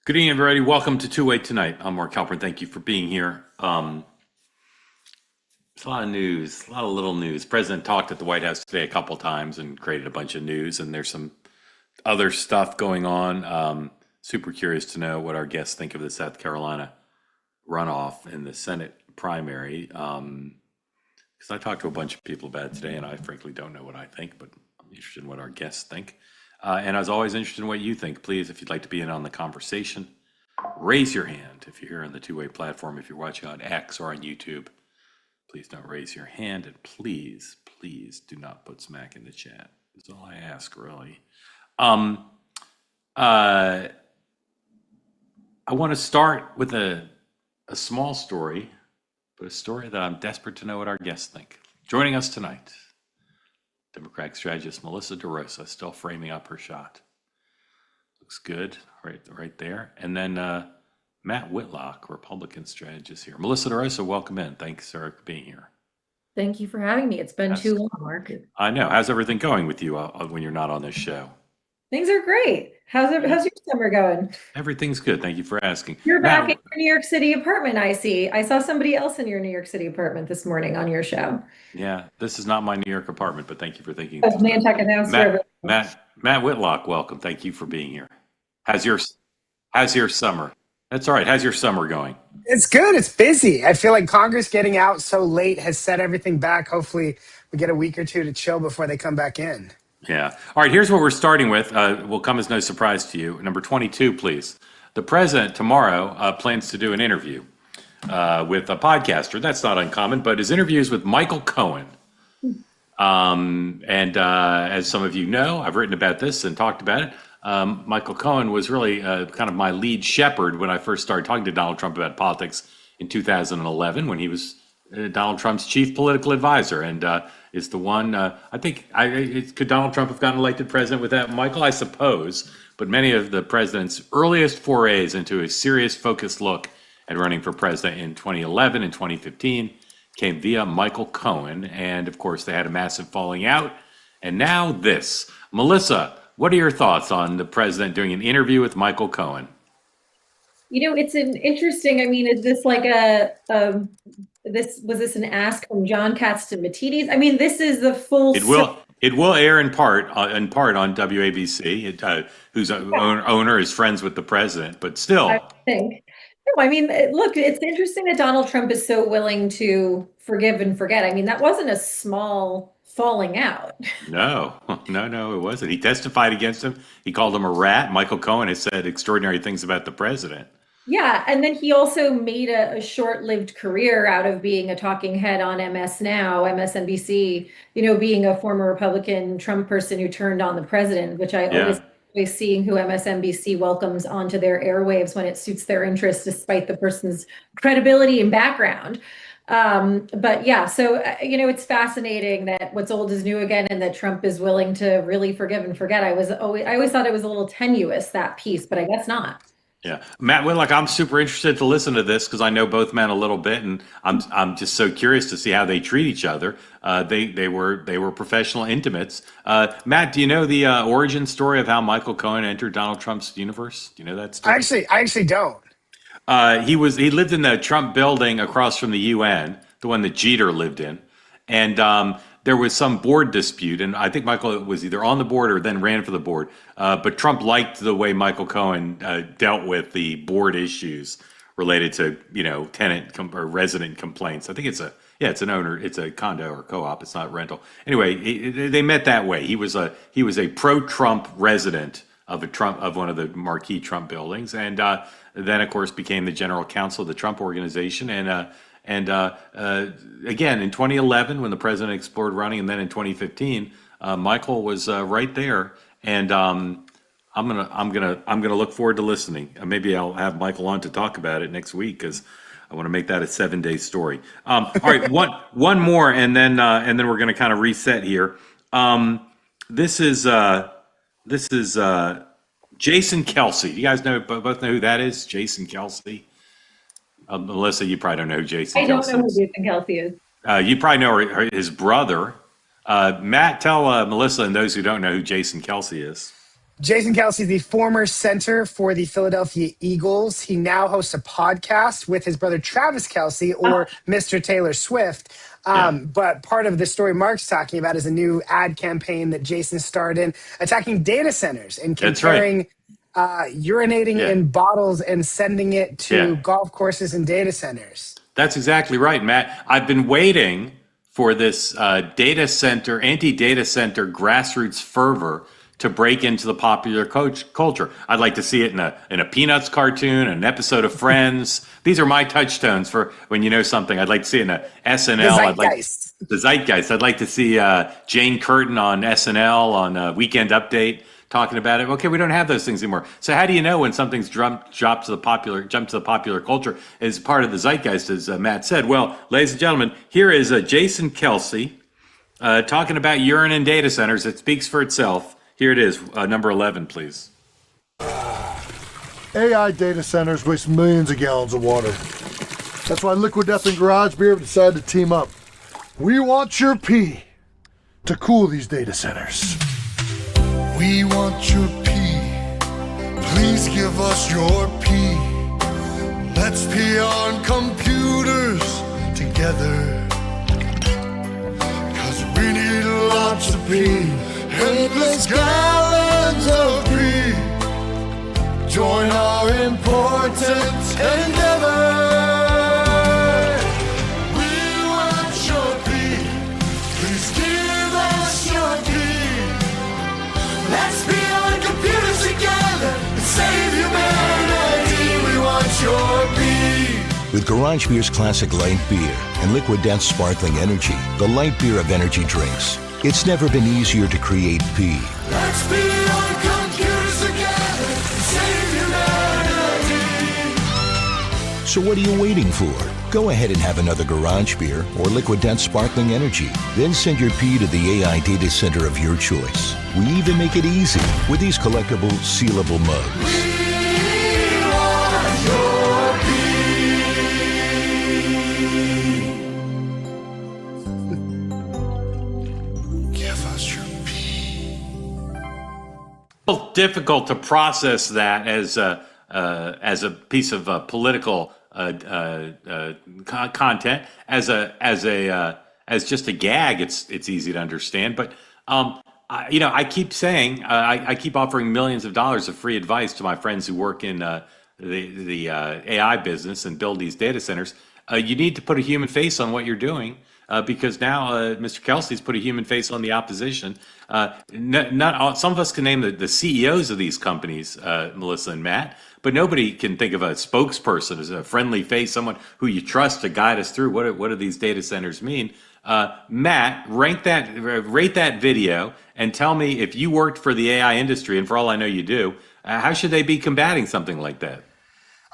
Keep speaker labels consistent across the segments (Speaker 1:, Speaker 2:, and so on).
Speaker 1: Good evening, everybody. Welcome to Two Way Tonight. I'm Mark Halperin. Thank you for being here. There's a lot of news, a lot of little news. President talked at the White House today a couple times and created a bunch of news, and there's some other stuff going on. Super curious to know what our guests think of the South Carolina runoff in the Senate primary. Because I talked to a bunch of people about it today, and I frankly don't know what I think, but I'm interested in what our guests think. And as always, interested in what you think. Please, if you'd like to be in on the conversation, raise your hand if you're here on the two-way platform. If you're watching on X or on YouTube, please don't raise your hand. And please, please do not put smack in the chat. That's all I ask, really. I want to start with a small story, but a story that I'm desperate to know what our guests think. Joining us tonight, Democratic strategist Melissa DeRosa, still framing up her shot. Looks good, right there. And then Matt Whitlock, Republican strategist here. Melissa DeRosa, welcome in. Thanks, sir, for being here.
Speaker 2: Thank you for having me. It's been too long, Mark.
Speaker 1: I know. How's everything going with you when you're not on this show?
Speaker 2: Things are great. How's your summer going?
Speaker 1: Everything's good. Thank you for asking.
Speaker 2: You're back in your New York City apartment, I see. I saw somebody else in your New York City apartment this morning on your show.
Speaker 1: Yeah, this is not my New York apartment, but thank you for thinking.
Speaker 2: Nantucket
Speaker 1: Matt Whitlock, welcome. Thank you for being here. How's your summer? That's all right. How's your summer going?
Speaker 3: It's good. It's busy. I feel like Congress getting out so late has set everything back. Hopefully we get a week or two to chill before they come back in.
Speaker 1: Yeah. All right, here's what we're starting with. Will come as no surprise to you. Number 22, please. The president tomorrow plans to do an interview with a podcaster. That's not uncommon, but his interviews with Michael Cohen. As some of you know, I've written about this and talked about it. Michael Cohen was really kind of my lead shepherd when I first started talking to Donald Trump about politics in 2011 when he was Donald Trump's chief political advisor, and is the one, I think, could Donald Trump have gotten elected president without Michael? I suppose, but many of the president's earliest forays into a serious focused look at running for president in 2011 and 2015 came via Michael Cohen, and of course they had a massive falling out, and now this. Melissa, what are your thoughts on the president doing an interview with Michael Cohen?
Speaker 2: You know, it's an interesting, is this like was this an ask from John Katz to Matidis? This is the full.
Speaker 1: It will air in part on WABC, whose owner is friends with the president, but still.
Speaker 2: I think. No, look, it's interesting that Donald Trump is so willing to forgive and forget. That wasn't a small falling out.
Speaker 1: No, it wasn't. He testified against him. He called him a rat. Michael Cohen has said extraordinary things about the president.
Speaker 2: Yeah, and then he also made a short-lived career out of being a talking head on MSNBC, being a former Republican Trump person who turned on the president, which I always seeing who MSNBC welcomes onto their airwaves when it suits their interests, despite the person's credibility and background. But yeah, so, it's fascinating that what's old is new again, and that Trump is willing to really forgive and forget. I always thought it was a little tenuous, that piece, but I guess not.
Speaker 1: Yeah, Matt Whitlock, I'm super interested to listen to this because I know both men a little bit, and I'm just so curious to see how they treat each other. They were professional intimates. Matt, do you know the origin story of how Michael Cohen entered Donald Trump's universe? Do you know that story?
Speaker 3: I actually don't.
Speaker 1: He lived in the Trump building across from the UN, the one that Jeter lived in, and there was some board dispute, and I think Michael was either on the board or then ran for the board. But Trump liked the way Michael Cohen dealt with the board issues related to tenant or resident complaints. I think it's a condo or co-op. It's not rental. Anyway, they met that way. He was a pro-Trump resident of one of the marquee Trump buildings, and then of course became the general counsel of the Trump organization, and again, in 2011, when the president explored running, and then in 2015, Michael was right there. And I'm gonna look forward to listening. Maybe I'll have Michael on to talk about it next week because I want to make that a 7-day story. All right, one more, and then we're gonna kind of reset here. This is Jason Kelsey. You guys both know who that is? Jason Kelsey. Melissa, you probably don't know who Jason Kelsey is.
Speaker 2: I don't know who Jason Kelsey is.
Speaker 1: You probably know his brother. Matt, tell Melissa and those who don't know who Jason Kelsey is.
Speaker 3: Jason Kelsey, the former center for the Philadelphia Eagles. He now hosts a podcast with his brother Travis Kelsey, or Mr. Taylor Swift. But part of the story Mark's talking about is a new ad campaign that Jason starred in, attacking data centers and
Speaker 1: That's right.
Speaker 3: comparing urinating in bottles and sending it to golf courses and data centers.
Speaker 1: That's exactly right, Matt. I've been waiting for this anti-data center grassroots fervor to break into the popular culture. I'd like to see it in a Peanuts cartoon, an episode of Friends. These are my touchstones for when you know something. I'd like to see it in a SNL. The zeitgeist. I'd like to see Jane Curtin on SNL on Weekend Update talking about it. Okay, we don't have those things anymore. So how do you know when something's jumped to the popular culture as part of the zeitgeist, as Matt said? Well, ladies and gentlemen, here is Jason Kelsey talking about urine in data centers. It speaks for itself. Here it is, number 11, please.
Speaker 4: AI data centers waste millions of gallons of water. That's why Liquid Death and Garage Beer decided to team up. We want your pee to cool these data centers.
Speaker 5: We want your pee. Please give us your pee. Let's pee on computers together. 'Cause we need lots of pee. Endless gallons of pee. Join our important endeavor. We want your pee. Please give us your pee. Let's be on computers together and save humanity. We want your pee.
Speaker 6: With Garage Beer's classic light beer and Liquid Death sparkling energy, the light beer of energy drinks, it's never been easier to create pee.
Speaker 5: Let's be on computers together and save humanity.
Speaker 6: So what are you waiting for? Go ahead and have another Garage Beer or Liquid Death sparkling energy. Then send your pee to the AI data center of your choice. We even make it easy with these collectible, sealable mugs.
Speaker 5: We want your pee. Give us your pee.
Speaker 1: Well, difficult to process that as a piece of political content. As just a gag, it's easy to understand. But I keep saying I keep offering millions of dollars of free advice to my friends who work in the AI business and build these data centers. You need to put a human face on what you're doing. Because now Mr. Kelsey's put a human face on the opposition. Some of us can name the CEOs of these companies, Melissa and Matt, but nobody can think of a spokesperson as a friendly face, someone who you trust to guide us through what do these data centers mean. Matt, rate that video and tell me, if you worked for the AI industry, and for all I know you do, how should they be combating something like that?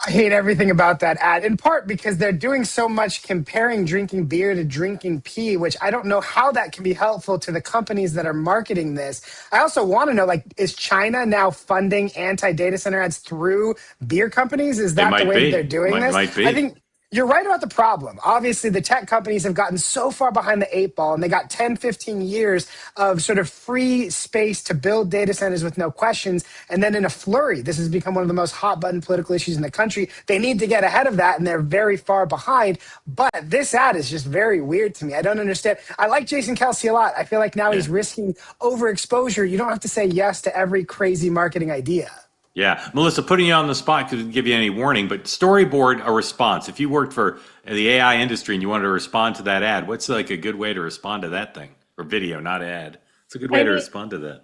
Speaker 3: I hate everything about that ad, in part because they're doing so much comparing drinking beer to drinking pee, which I don't know how that can be helpful to the companies that are marketing this. I also want to know, is China now funding anti-data center ads through beer companies? Is that the way they're doing this?
Speaker 1: Might be.
Speaker 3: I think you're right about the problem. Obviously, the tech companies have gotten so far behind the 8 ball, and they got 10, 15 years of sort of free space to build data centers with no questions. And then in a flurry, this has become one of the most hot button political issues in the country. They need to get ahead of that, and they're very far behind. But this ad is just very weird to me. I don't understand. I like Jason Kelsey a lot. I feel like now he's risking overexposure. You don't have to say yes to every crazy marketing idea.
Speaker 1: Yeah, Melissa, putting you on the spot could give you any warning, but storyboard a response. If you worked for the AI industry and you wanted to respond to that ad, what's a good way to respond to that thing? Or video, not ad. It's a good way to respond to that.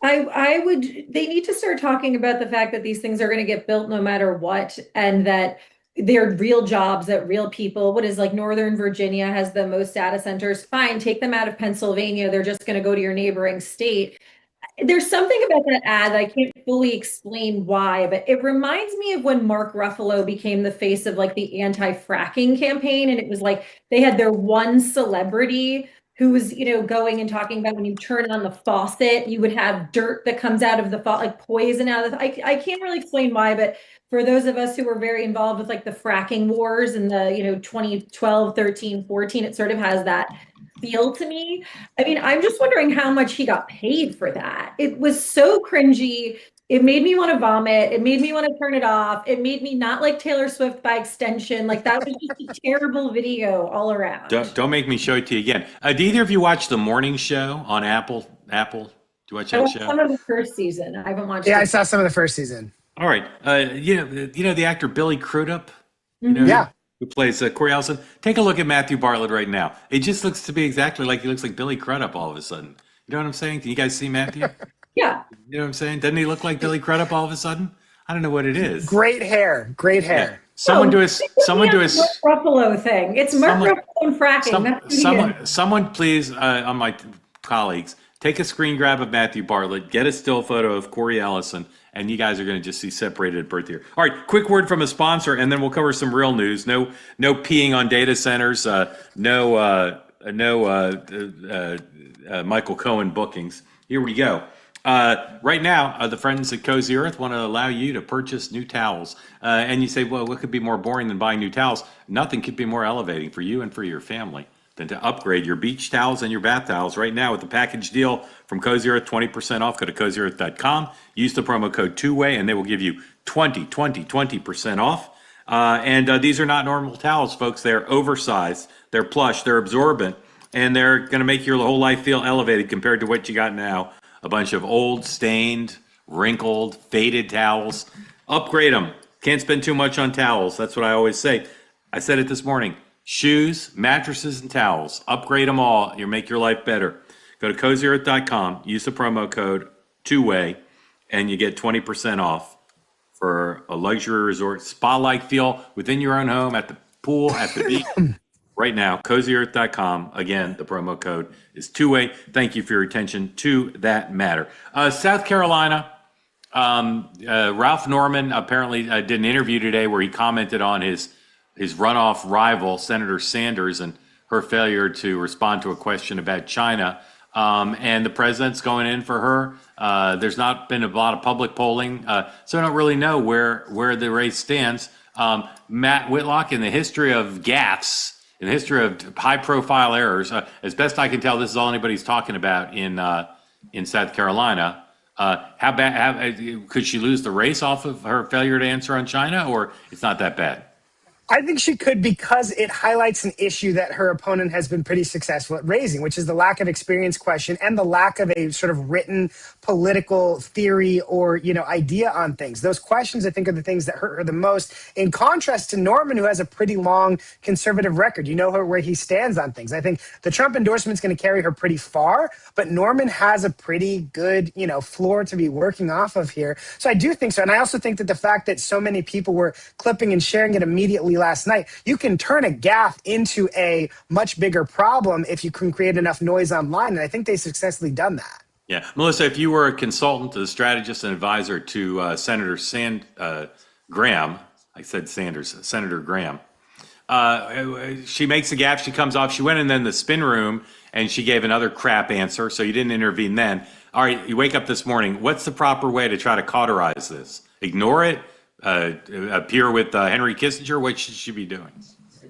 Speaker 2: They need to start talking about the fact that these things are going to get built no matter what, and that they're real jobs that real people. Northern Virginia has the most data centers. Fine, take them out of Pennsylvania. They're just going to go to your neighboring state. There's something about that ad that I can't fully explain why, but it reminds me of when Mark Ruffalo became the face of the anti-fracking campaign. And it was they had their one celebrity who was, going and talking about when you turn on the faucet, you would have dirt that comes out of the faucet, poison out of the, I can't really explain why, but for those of us who were very involved with the fracking wars in the, 2012, 13, 14, it sort of has that feel to me. I mean, I'm just wondering how much he got paid for that. It was so cringy. It made me want to vomit. It made me want to turn it off. It made me not like Taylor Swift by extension. Like that was just a terrible video all around.
Speaker 1: Don't make me show it to you again. Do either of you watch the morning show on Apple? Apple? Do you watch
Speaker 2: I
Speaker 1: that
Speaker 2: watched some
Speaker 1: show?
Speaker 2: of the first season. I haven't watched
Speaker 3: Yeah, I
Speaker 2: it.
Speaker 3: saw some of the first season.
Speaker 1: All right. You know the actor Billy Crudup? You know,
Speaker 3: Yeah.
Speaker 1: who plays Corey Ellison? Take a look at Matthew Bartlett right now. It just looks to be exactly like he looks like Billy Crudup all of a sudden. You know what I'm saying? Can you guys see Matthew?
Speaker 2: Yeah.
Speaker 1: You know what I'm saying? Doesn't he look like Billy Crudup all of a sudden? I don't know what it is.
Speaker 3: Great hair. Great
Speaker 1: Yeah.
Speaker 3: hair.
Speaker 1: Someone do a
Speaker 2: It's
Speaker 1: someone do a
Speaker 2: Mark Ruffalo thing. It's Mark
Speaker 1: someone-
Speaker 2: Ruffalo and fracking. That's who he is.
Speaker 1: someone please on my colleagues take a screen grab of Matthew Bartlett, get a still photo of Corey Ellison, and you guys are going to just see separated at birth here. All right, quick word from a sponsor, and then we'll cover some real news. No peeing on data centers. No Michael Cohen bookings. Here we go. Right now, the friends at Cozy Earth want to allow you to purchase new towels. And you say, well, what could be more boring than buying new towels? Nothing could be more elevating for you and for your family than to upgrade your beach towels and your bath towels right now with the package deal from Cozy Earth, 20% off. Go to CozyEarth.com. Use the promo code two-way, and they will give you 20% off. And these are not normal towels, folks. They're oversized, they're plush, they're absorbent, and they're going to make your whole life feel elevated compared to what you got now. A bunch of old, stained, wrinkled, faded towels. Upgrade them. Can't spend too much on towels. That's what I always say. I said it this morning. Shoes, mattresses, and towels. Upgrade them all. You'll make your life better. Go to CozyEarth.com. Use the promo code two-way, and you get 20% off for a luxury resort spa-like feel within your own home, at the pool, at the beach. Right now, CozyEarth.com. Again, the promo code is two-way. Thank you for your attention to that matter. South Carolina, Ralph Norman apparently did an interview today where he commented on his runoff rival, Senator Sanders, and her failure to respond to a question about China. And the president's going in for her. There's not been a lot of public polling, so I don't really know where the race stands. Matt Whitlock, in the history of gaffes, in the history of high-profile errors, as best I can tell, this is all anybody's talking about in South Carolina. How bad could she lose the race off of her failure to answer on China, or it's not that bad?
Speaker 3: I think she could, because it highlights an issue that her opponent has been pretty successful at raising, which is the lack of experience question and the lack of a sort of written political theory or, idea on things. Those questions, I think, are the things that hurt her the most, in contrast to Norman, who has a pretty long conservative record. You know where he stands on things. I think the Trump endorsement is going to carry her pretty far, but Norman has a pretty good, floor to be working off of here. So I do think so. And I also think that the fact that so many people were clipping and sharing it immediately last night, you can turn a gaffe into a much bigger problem if you can create enough noise online. And I think they've successfully done that.
Speaker 1: Yeah. Melissa, if you were a consultant, a strategist and advisor to Senator Graham, I said Sanders, Senator Graham, she makes a gaffe, she comes off, she went in then the spin room and she gave another crap answer, so you didn't intervene then. All right, you wake up this morning, what's the proper way to try to cauterize this? Ignore it? Appear with Henry Kissinger? What should she be doing?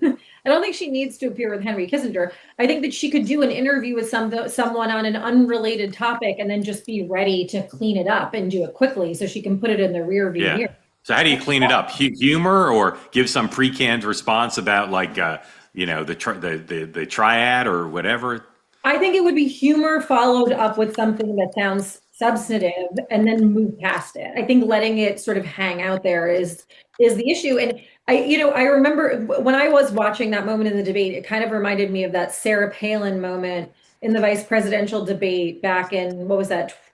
Speaker 2: I don't think she needs to appear with Henry Kissinger. I think that she could do an interview with someone on an unrelated topic and then just be ready to clean it up and do it quickly so she can put it in the rear view mirror.
Speaker 1: So how do you clean it up? Humor, or give some pre-canned response about the triad or whatever?
Speaker 2: I think it would be humor followed up with something that sounds substantive and then move past it. I think letting it sort of hang out there is the issue. And I remember when I was watching that moment in the debate, it kind of reminded me of that Sarah Palin moment in the vice presidential debate back in,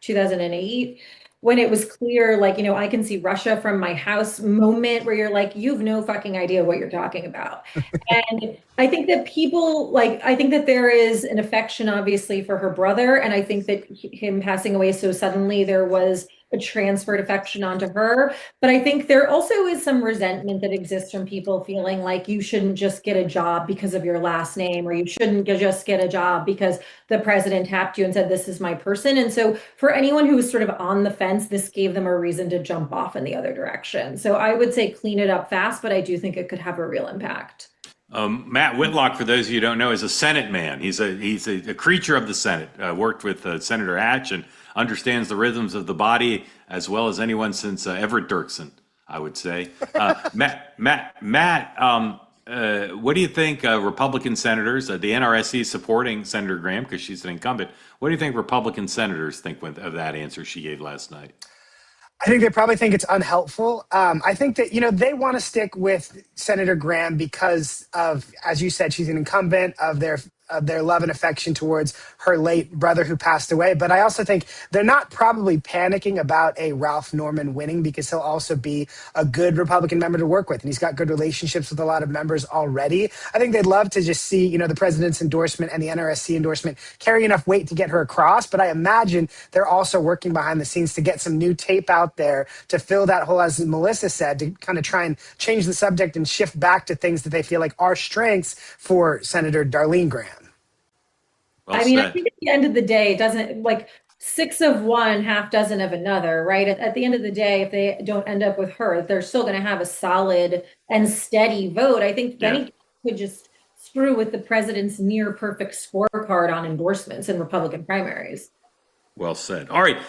Speaker 2: 2008, when it was clear, I can see Russia from my house moment, where you're like, you've no fucking idea what you're talking about. And I think that I think that there is an affection, obviously, for her brother. And I think that him passing away so suddenly, there was a transferred affection onto her. But I think there also is some resentment that exists from people feeling like you shouldn't just get a job because of your last name, or you shouldn't just get a job because the president tapped you and said, this is my person. And so for anyone who was sort of on the fence, this gave them a reason to jump off in the other direction. So I would say clean it up fast, but I do think it could have a real impact.
Speaker 1: Matt Whitlock, for those of you who don't know, is a Senate man. He's a creature of the Senate. Worked with Senator Hatch and understands the rhythms of the body as well as anyone since Everett Dirksen, I would say. Matt, what do you think Republican senators, the NRSC is supporting Senator Graham because she's an incumbent. What do you think Republican senators think of that answer she gave last night?
Speaker 3: I think they probably think it's unhelpful. I think that, they want to stick with Senator Graham because of, as you said, she's an incumbent, of their love and affection towards her late brother who passed away. But I also think they're not probably panicking about a Ralph Norman winning because he'll also be a good Republican member to work with. And he's got good relationships with a lot of members already. I think they'd love to just see, the president's endorsement and the NRSC endorsement carry enough weight to get her across. But I imagine they're also working behind the scenes to get some new tape out there to fill that hole, as Melissa said, to kind of try and change the subject and shift back to things that they feel like are strengths for Senator Darlene Graham.
Speaker 1: Well
Speaker 2: I mean,
Speaker 1: said.
Speaker 2: I think at the end of the day, it doesn't, like, 6 of one, half dozen of another, right? At the end of the day, if they don't end up with her, they're still going to have a solid and steady vote. I think Benny could just screw with the president's near perfect scorecard on endorsements in Republican primaries.
Speaker 1: Well said. All right.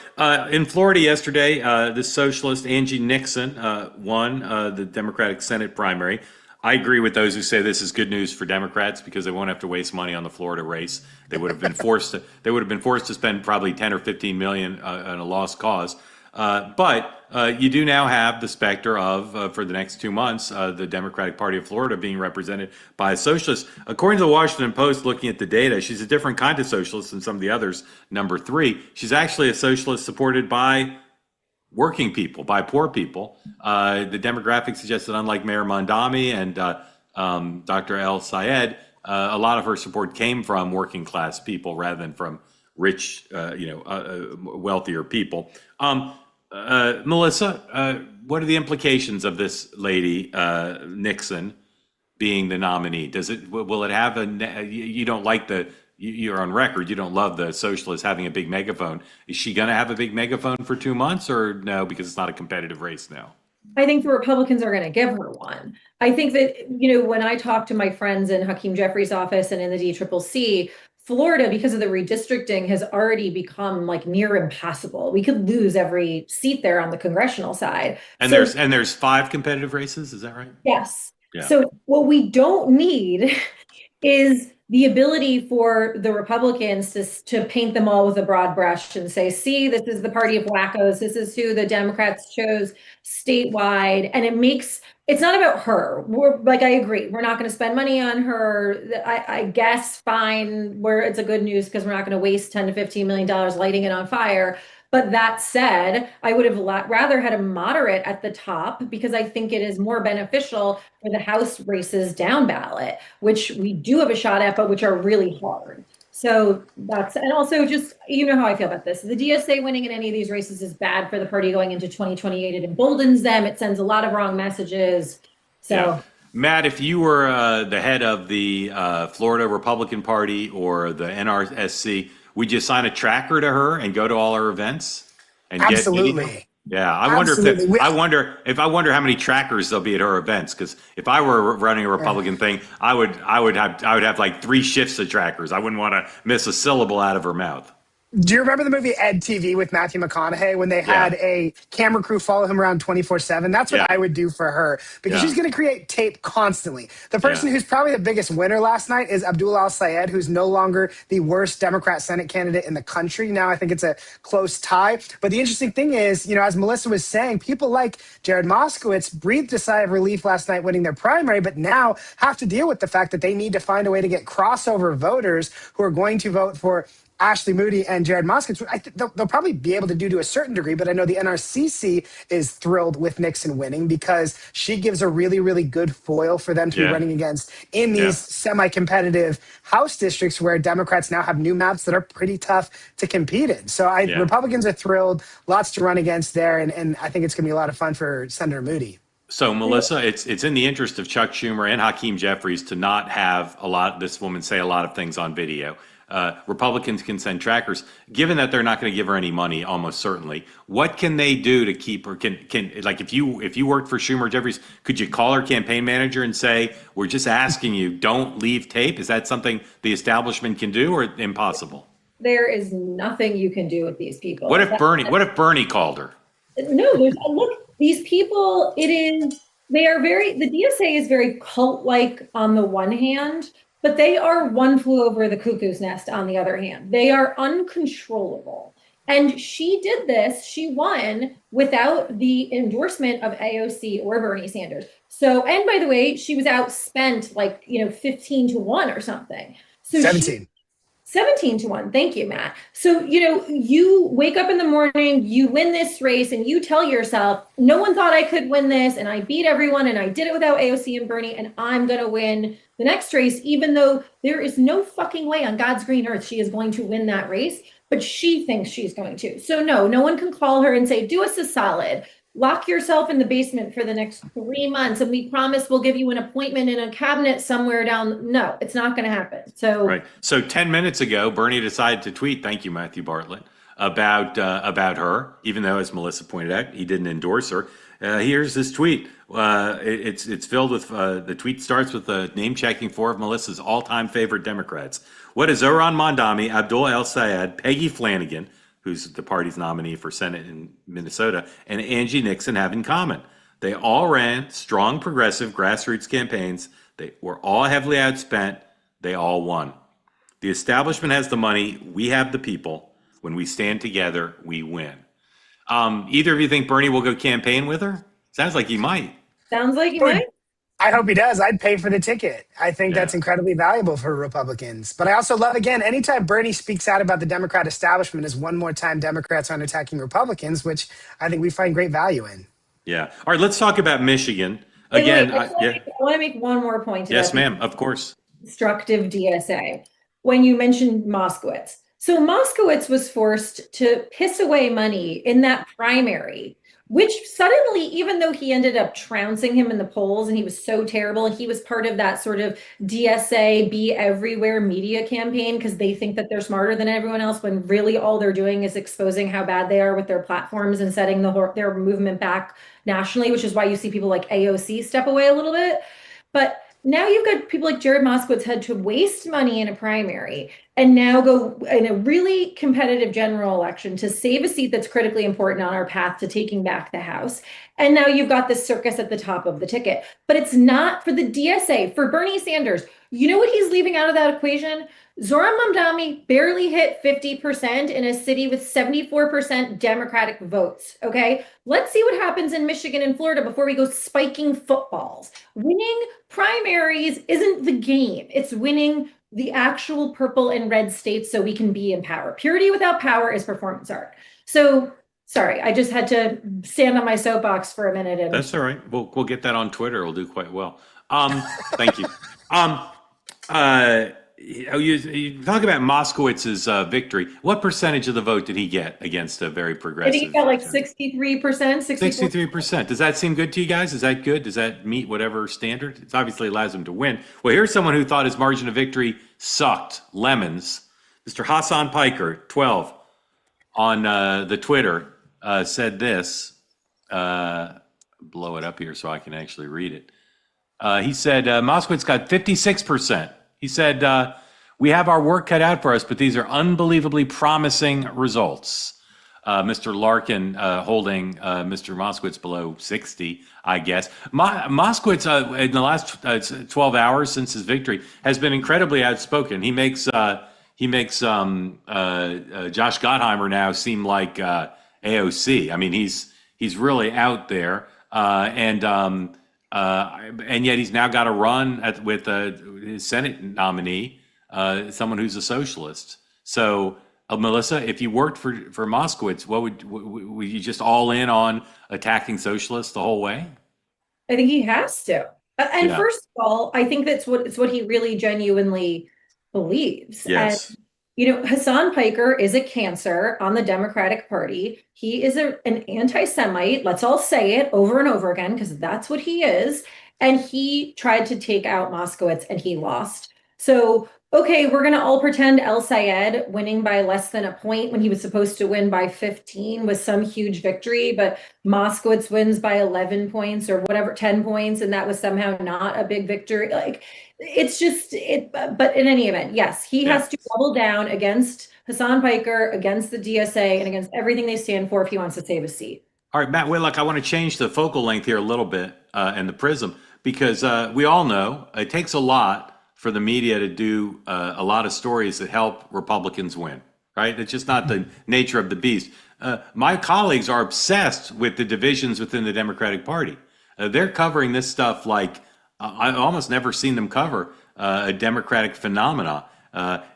Speaker 1: In Florida yesterday, the socialist Angie Nixon won the Democratic Senate primary. I agree with those who say this is good news for Democrats because they won't have to waste money on the Florida race. They would have been forced to spend probably 10 or 15 million on a lost cause. But you do now have the specter of, for the next 2 months, the Democratic Party of Florida being represented by a socialist. According to the Washington Post, looking at the data, she's a different kind of socialist than some of the others. Number 3, she's actually a socialist supported by working people, by poor people. The demographic suggests that unlike Mayor Mondami and Dr. El Sayed, a lot of her support came from working class people rather than from rich, wealthier people. Melissa, what are the implications of this lady, Nixon, being the nominee? Will it have you don't like you're on record, you don't love the socialists having a big megaphone. Is she going to have a big megaphone for 2 months or no, because it's not a competitive race now?
Speaker 2: I think the Republicans are going to give her one. I think that, when I talk to my friends in Hakeem Jeffries' office and in the DCCC, Florida, because of the redistricting, has already become like near impassable. We could lose every seat there on the congressional side.
Speaker 1: And
Speaker 2: So-
Speaker 1: there's 5 competitive races, is that right?
Speaker 2: Yes.
Speaker 1: Yeah.
Speaker 2: So what we don't need is the ability for the Republicans to paint them all with a broad brush and say, see, this is the party of wackos. This is who the Democrats chose statewide. And it's not about her. I agree. We're not going to spend money on her. I guess fine, where it's a good news because we're not going to waste $10 to $15 million lighting it on fire. But that said, I would have rather had a moderate at the top because I think it is more beneficial for the House races down ballot, which we do have a shot at, but which are really hard. So and also just, how I feel about this. The DSA winning in any of these races is bad for the party going into 2028. It emboldens them. It sends a lot of wrong messages. So.
Speaker 1: Yeah. Matt, if you were the head of the Florida Republican Party or the NRSC, would you assign a tracker to her and go to all her events and
Speaker 3: Absolutely.
Speaker 1: get video? Yeah, I wonder how many trackers there'll be at her events. Because if I were running a Republican thing, I would have like 3 shifts of trackers. I wouldn't want to miss a syllable out of her mouth.
Speaker 3: Do you remember the movie Ed TV with Matthew McConaughey when they had a camera crew follow him around 24/7? That's what I would do for her because she's going to create tape constantly. The person who's probably the biggest winner last night is Abdul Al Sayed, who's no longer the worst Democrat Senate candidate in the country. Now I think it's a close tie. But the interesting thing is, as Melissa was saying, people like Jared Moskowitz breathed a sigh of relief last night winning their primary, but now have to deal with the fact that they need to find a way to get crossover voters who are going to vote for Ashley Moody and Jared Moskowitz. They'll probably be able to do to a certain degree, but I know the NRCC is thrilled with Nixon winning because she gives a really, really good foil for them to be running against in these semi-competitive House districts where Democrats now have new maps that are pretty tough to compete in. So Republicans are thrilled, lots to run against there, and I think it's going to be a lot of fun for Senator Moody.
Speaker 1: So, Melissa, it's in the interest of Chuck Schumer and Hakeem Jeffries to not have this woman say a lot of things on video. Republicans can send trackers. Given that they're not going to give her any money, almost certainly, what can they do to keep her? Can like if you worked for Schumer Jeffries, could you call her campaign manager and say, "We're just asking you, don't leave tape"? Is that something the establishment can do, or impossible?
Speaker 2: There is nothing you can do with these people.
Speaker 1: What if Bernie called her?
Speaker 2: No, look, these people, the DSA is very cult-like on the one hand, but they are one flew over the cuckoo's nest on the other hand. They are uncontrollable. And she did this, she won without the endorsement of AOC or Bernie Sanders. So, and by the way, she was outspent 15-1 or something. So
Speaker 3: 17.
Speaker 2: 17-1. Thank you, Matt. So, you wake up in the morning, you win this race, and you tell yourself, no one thought I could win this, and I beat everyone, and I did it without AOC and Bernie, and I'm going to win the next race, even though there is no fucking way on God's green earth she is going to win that race, but she thinks she's going to. So no one can call her and say, do us a solid. Lock yourself in the basement for the next 3 months, and we promise we'll give you an appointment in a cabinet somewhere down. No, it's not going to happen. So
Speaker 1: right. So 10 minutes ago, Bernie decided to tweet, thank you, Matthew Bartlett, about her, even though, as Melissa pointed out, he didn't endorse her. Here's this tweet. It's filled with, the tweet starts with name checking 4 of Melissa's all-time favorite Democrats. What does Zohran Mamdani, Abdul El Sayed, Peggy Flanagan, who's the party's nominee for Senate in Minnesota, and Angie Nixon have in common? They all ran strong progressive grassroots campaigns. They were all heavily outspent. They all won. The establishment has the money. We have the people. When we stand together, we win. Either of you think Bernie will go campaign with her? Sounds like he might.
Speaker 2: sounds like you might.
Speaker 3: I hope he does. I'd pay for the ticket. I think
Speaker 1: Yeah.
Speaker 3: that's incredibly valuable for Republicans. But I also love, again, anytime Bernie speaks out about the Democrat establishment is one more time Democrats aren't attacking Republicans, which I think we find great value in.
Speaker 1: Yeah. All right, let's talk about Michigan.
Speaker 2: Wait,
Speaker 1: Again,
Speaker 2: I want to make one more point.
Speaker 1: yes, ma'am, of course.
Speaker 2: Destructive DSA. When you mentioned Moskowitz. So Moskowitz was forced to piss away money in that primary, which suddenly, even though he ended up trouncing him in the polls and he was so terrible, and he was part of that sort of DSA be everywhere media campaign because they think that they're smarter than everyone else when really all they're doing is exposing how bad they are with their platforms and setting their movement back nationally, which is why you see people like AOC step away a little bit. But now you've got people like Jared Moskowitz had to waste money in a primary and now go in a really competitive general election to save a seat that's critically important on our path to taking back the House. And now you've got this circus at the top of the ticket. But it's not for the DSA, for Bernie Sanders. You know what he's leaving out of that equation? Zohran Mamdani barely hit 50% in a city with 74% Democratic votes, okay? Let's see what happens in Michigan and Florida before we go spiking footballs. Winning primaries isn't the game. It's winning the actual purple and red states so we can be in power. Purity without power is performance art. So, sorry, I just had to stand on my soapbox for a minute. And
Speaker 1: That's all right. We'll get that on Twitter. We'll do quite well. Thank you. You talk about Moskowitz's victory. What percentage of the vote did he get against a very
Speaker 2: I
Speaker 1: progressive?
Speaker 2: think he got like 63%, 64%.
Speaker 1: 63%. Does that seem good to you guys? Is that good? Does that meet whatever standard? It obviously allows him to win. Well, here's someone who thought his margin of victory sucked. Lemons. Mr. Hassan Piker, 12, on the Twitter, said this. Blow it up here so I can actually read it. He said, Moskowitz got 56%. He said, we have our work cut out for us, but these are unbelievably promising results. Mr. Larkin holding Mr. Moskowitz below 60, I guess. Moskowitz, in the last 12 hours since his victory, has been incredibly outspoken. He makes Josh Gottheimer now seem like AOC. I mean, he's really out there, and yet he's now got to run with his Senate nominee, someone who's a socialist. So, Melissa, if you worked for Moskowitz, what would you just all in on attacking socialists the whole way?
Speaker 2: I think he has to. And
Speaker 1: Yeah.
Speaker 2: first of all, I think it's what he really genuinely believes.
Speaker 1: Yes.
Speaker 2: And, Hassan Piker is a cancer on the Democratic Party. He is an anti-Semite. Let's all say it over and over again, because that's what he is. And he tried to take out Moskowitz and he lost. So Okay, we're gonna all pretend El Sayed winning by less than a point when he was supposed to win by 15 was some huge victory, but Moskowitz wins by 11 points or whatever, 10 points, and that was somehow not a big victory. Like, it's just it, but in any event, yes, he
Speaker 1: Yeah.
Speaker 2: has to double down against Hassan Piker, against the DSA, and against everything they stand for if he wants to save a seat.
Speaker 1: All right, Matt Whitlock, I want to change the focal length here a little bit and the prism because we all know it takes a lot for the media to do a lot of stories that help Republicans win, right? It's just not the nature of the beast. My colleagues are obsessed with the divisions within the Democratic Party. They're covering this stuff like I've almost never seen them cover a Democratic phenomena.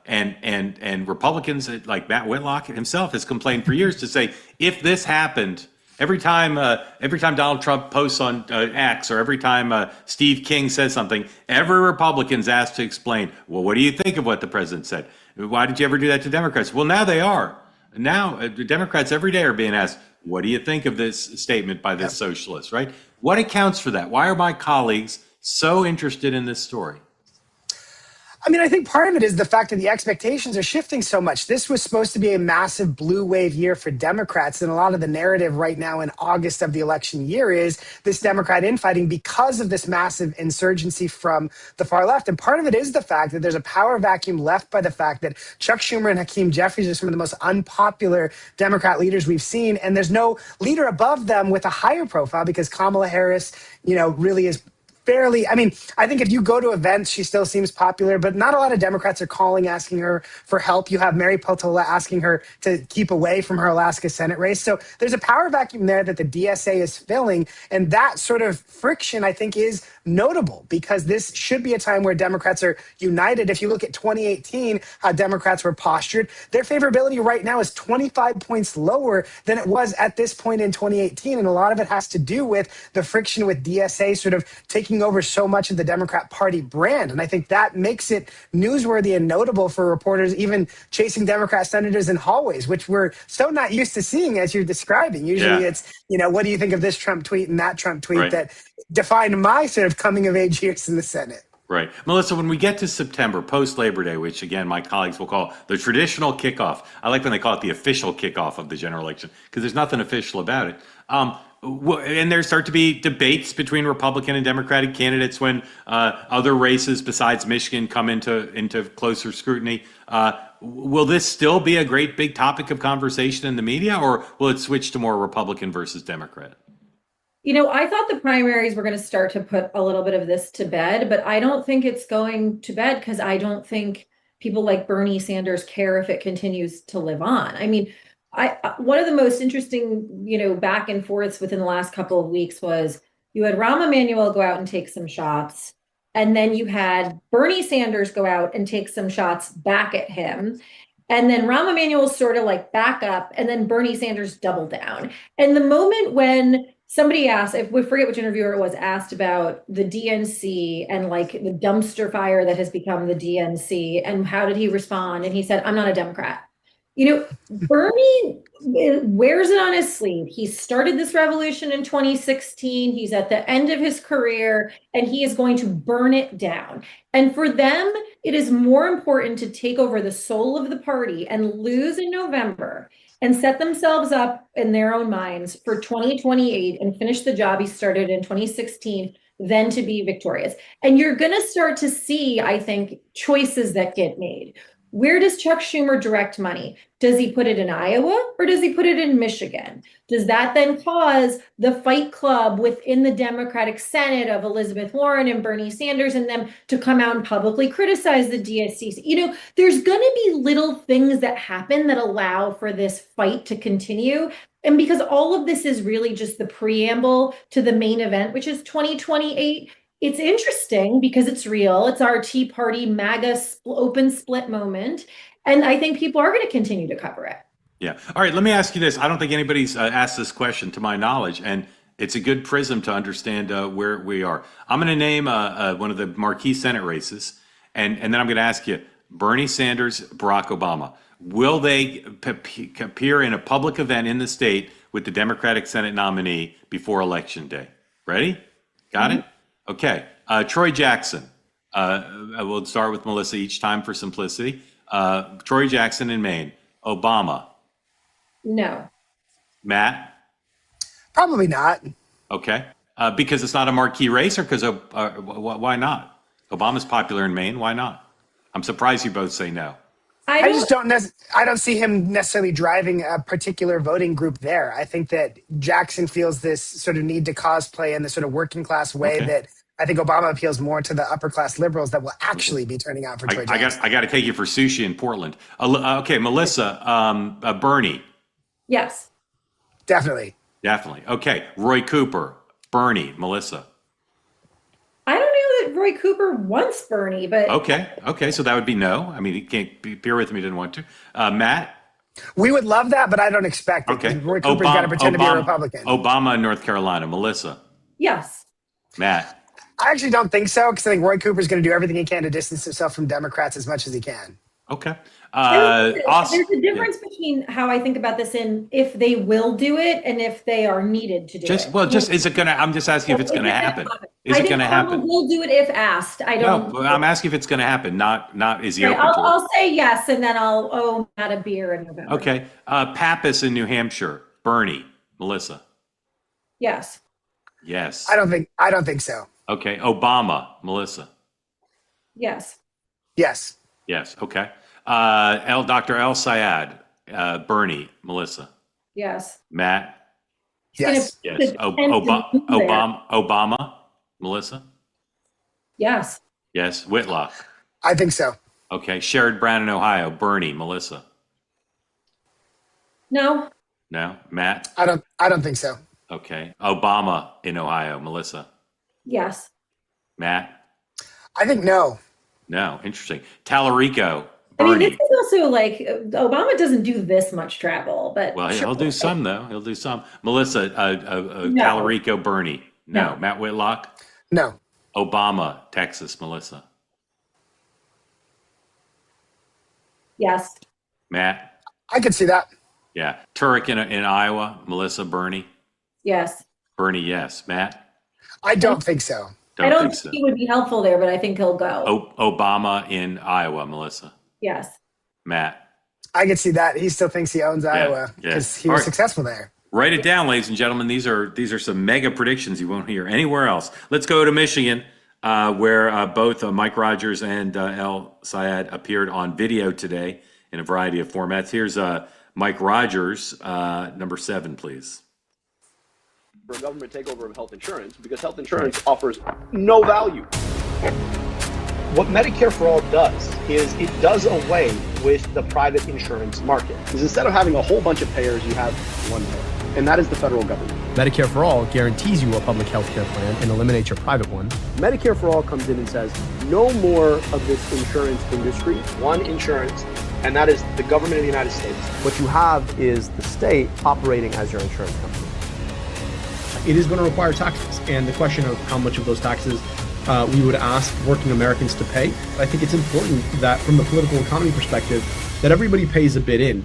Speaker 1: And Republicans like Matt Whitlock himself has complained for years to say if this happened every time Donald Trump posts on X or every time Steve King says something, every Republican's asked to explain. Well, what do you think of what the president said? Why did you ever do that to Democrats? Well, now they are. Now the Democrats every day are being asked, what do you think of this statement by this socialist? Right? What accounts for that? Why are my colleagues so interested in this story?
Speaker 3: I mean, I think part of it is the fact that the expectations are shifting so much. This was supposed to be a massive blue wave year for Democrats. And a lot of the narrative right now in August of the election year is this Democrat infighting because of this massive insurgency from the far left. And part of it is the fact that there's a power vacuum left by the fact that Chuck Schumer and Hakeem Jeffries are some of the most unpopular Democrat leaders we've seen. And there's no leader above them with a higher profile because Kamala Harris, really is barely. I mean, I think if you go to events, she still seems popular, but not a lot of Democrats are calling, asking her for help. You have Mary Peltola asking her to keep away from her Alaska Senate race. So there's a power vacuum there that the DSA is filling. And that sort of friction, I think, is notable because this should be a time where Democrats are united. If you look at 2018, how Democrats were postured, their favorability right now is 25 points lower than it was at this point in 2018. And a lot of it has to do with the friction with DSA sort of taking over so much of the Democrat Party brand. And I think that makes it newsworthy and notable for reporters even chasing Democrat senators in hallways, which we're so not used to seeing as you're describing. Usually it's, what do you think of this Trump tweet and that Trump tweet that defined my sort of coming of age years in the Senate.
Speaker 1: Right. Melissa, when we get to September, post-Labor Day, which again, my colleagues will call the traditional kickoff. I like when they call it the official kickoff of the general election because there's nothing official about it. And there start to be debates between Republican and Democratic candidates when other races besides Michigan come into closer scrutiny. Will this still be a great big topic of conversation in the media, or will it switch to more Republican versus Democrat?
Speaker 2: I thought the primaries were going to start to put a little bit of this to bed, but I don't think it's going to bed because I don't think people like Bernie Sanders care if it continues to live on. I mean, one of the most interesting, back and forths within the last couple of weeks was you had Rahm Emanuel go out and take some shots, and then you had Bernie Sanders go out and take some shots back at him. And then Rahm Emanuel sort of like back up, and then Bernie Sanders double down. And the moment when somebody asked, if we forget which interviewer it was, asked about the DNC and like the dumpster fire that has become the DNC, and how did he respond? And he said, I'm not a Democrat. Bernie wears it on his sleeve. He started this revolution in 2016. He's at the end of his career, and he is going to burn it down. And for them, it is more important to take over the soul of the party and lose in November and set themselves up in their own minds for 2028 and finish the job he started in 2016 than to be victorious. And you're going to start to see, I think, choices that get made. Where does Chuck Schumer direct money? Does he put it in Iowa or does he put it in Michigan? Does that then cause the fight club within the Democratic Senate of Elizabeth Warren and Bernie Sanders and them to come out and publicly criticize the DSCC? There's going to be little things that happen that allow for this fight to continue. And because all of this is really just the preamble to the main event, which is 2028, it's interesting because it's real. It's our Tea Party MAGA open split moment. And I think people are going to continue to cover it.
Speaker 1: Yeah. All right. Let me ask you this. I don't think anybody's asked this question to my knowledge, and it's a good prism to understand where we are. I'm going to name one of the marquee Senate races, and then I'm going to ask you, Bernie Sanders, Barack Obama, will they appear in a public event in the state with the Democratic Senate nominee before Election Day? Ready? Got it? Okay. Troy Jackson, We'll start with Melissa each time for simplicity. Troy Jackson in Maine. Obama.
Speaker 2: No.
Speaker 1: Matt?
Speaker 3: Probably not.
Speaker 1: Okay. Because it's not a marquee race, or because why not? Obama's popular in Maine. Why not? I'm surprised you both say no.
Speaker 3: I just don't. I don't see him necessarily driving a particular voting group there. I think that Jackson feels this sort of need to cosplay in the sort of working class way
Speaker 1: Okay.
Speaker 3: that I think Obama appeals more to the upper class liberals that will actually be turning out for Troy Jackson.
Speaker 1: I got to take you for sushi in Portland. Okay, Melissa, Bernie.
Speaker 2: Yes.
Speaker 3: Definitely.
Speaker 1: Definitely. Okay, Roy Cooper, Bernie, Melissa.
Speaker 2: I don't know that Roy Cooper wants Bernie, but
Speaker 1: Okay, so that would be no. I mean, he can't appear with me, didn't want to. Matt?
Speaker 3: We would love that, but I don't expect it. 'Cause
Speaker 1: Okay.
Speaker 3: Roy Cooper's got to pretend to be a Republican.
Speaker 1: Obama in North Carolina, Melissa.
Speaker 2: yes.
Speaker 1: Matt?
Speaker 3: I actually don't think so, because I think Roy Cooper's going to do everything he can to distance himself from Democrats as much as he can.
Speaker 1: Okay.
Speaker 2: There's a difference between how I think about this in if they will do it and if they are needed to do it.
Speaker 1: Is it gonna? I'm just asking if it's gonna happen. Is
Speaker 2: I
Speaker 1: it
Speaker 2: think
Speaker 1: gonna happen?
Speaker 2: Obama will do it if asked. I don't.
Speaker 1: No, I'm asking if it's gonna happen. Not is he
Speaker 2: Okay,
Speaker 1: open to it?
Speaker 2: I'll say yes, and then I'll owe Matt a beer in November.
Speaker 1: Okay. Pappas in New Hampshire, Bernie, Melissa.
Speaker 2: Yes.
Speaker 1: Yes.
Speaker 3: I don't think so.
Speaker 1: Okay. Obama, Melissa.
Speaker 2: Yes.
Speaker 3: Yes.
Speaker 1: Yes. Okay. Dr. El Sayed, Bernie, Melissa.
Speaker 2: Yes.
Speaker 1: Matt.
Speaker 3: Yes.
Speaker 1: Yes. Obama, Melissa.
Speaker 2: Yes.
Speaker 1: Yes. Whitlock.
Speaker 3: I think so.
Speaker 1: Okay. Sherrod Brown in Ohio, Bernie, Melissa.
Speaker 2: No.
Speaker 1: No. Matt.
Speaker 3: I don't think so.
Speaker 1: Okay. Obama in Ohio, Melissa.
Speaker 2: Yes.
Speaker 1: Matt.
Speaker 3: I think no.
Speaker 1: No. Interesting. Tallarico,
Speaker 2: I mean,
Speaker 1: Bernie.
Speaker 2: this is also like Obama doesn't do this much travel, but
Speaker 1: Well, he'll do some though. He'll do some. Melissa,
Speaker 2: No.
Speaker 1: Tallarico, Bernie. No.
Speaker 2: No.
Speaker 1: Matt Whitlock.
Speaker 3: No.
Speaker 1: Obama, Texas, Melissa.
Speaker 2: yes.
Speaker 1: Matt.
Speaker 3: I could see that.
Speaker 1: Yeah. Turek in Iowa, Melissa, Bernie.
Speaker 2: Yes.
Speaker 1: Bernie, yes. Matt.
Speaker 3: I don't think so.
Speaker 2: I don't
Speaker 1: think
Speaker 2: think
Speaker 1: so.
Speaker 2: he would be helpful there, but I think he'll go.
Speaker 1: Obama in Iowa, Melissa.
Speaker 2: Yes.
Speaker 1: Matt.
Speaker 3: I could see that. He still thinks he owns Iowa
Speaker 1: yeah.
Speaker 3: because he
Speaker 1: All
Speaker 3: was
Speaker 1: right.
Speaker 3: successful there.
Speaker 1: Write it down, ladies and gentlemen. These are some mega predictions you won't hear anywhere else. Let's go to Michigan, where both Mike Rogers and El Sayed appeared on video today in a variety of formats. Here's Mike Rogers, number 7, please.
Speaker 7: For a government takeover of health insurance, because health insurance offers no value. What Medicare for All does is it does away with the private insurance market. Because instead of having a whole bunch of payers, you have one payer, and that is the federal government.
Speaker 8: Medicare for All guarantees you a public health care plan and eliminates your private one.
Speaker 7: Medicare for All comes in and says, no more of this insurance industry, one insurance, and that is the government of the United States. What you have is the state operating as your insurance company.
Speaker 8: It is going to require taxes, and the question of how much of those taxes we would ask working Americans to pay. I think it's important that from the political economy perspective, that everybody pays a bit in.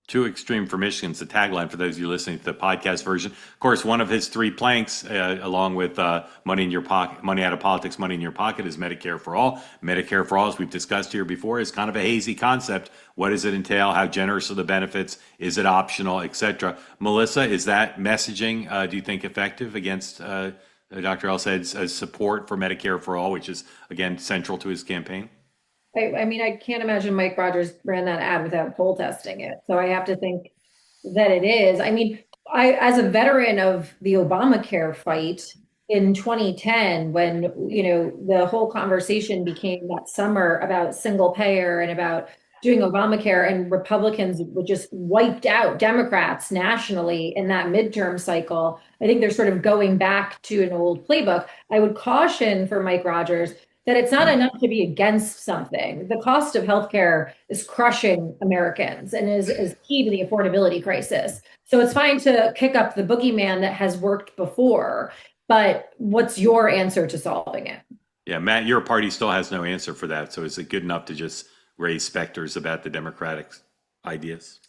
Speaker 1: Too extreme for Michigan's the tagline for those of you listening to the podcast version. Of course, one of his 3 planks, along with money in your pocket, money out of politics, money in your pocket, is Medicare for All. Medicare for All, as we've discussed here before, is kind of a hazy concept. What does it entail? How generous are the benefits? Is it optional, etc.? Melissa, is that messaging, do you think, effective against Dr. El-Sayed's support for Medicare for All, which is, again, central to his campaign?
Speaker 2: I mean, I can't imagine Mike Rogers ran that ad without poll testing it. So I have to think that it is. I mean, as a veteran of the Obamacare fight in 2010, when, the whole conversation became that summer about single payer and about doing Obamacare, and Republicans would just wiped out Democrats nationally in that midterm cycle. I think they're sort of going back to an old playbook. I would caution for Mike Rogers that it's not enough to be against something. The cost of healthcare is crushing Americans and is key to the affordability crisis. So it's fine to kick up the boogeyman that has worked before, but what's your answer to solving it?
Speaker 1: Yeah, Matt, your party still has no answer for that. So is it good enough to just raise specters about the Democratic ideas?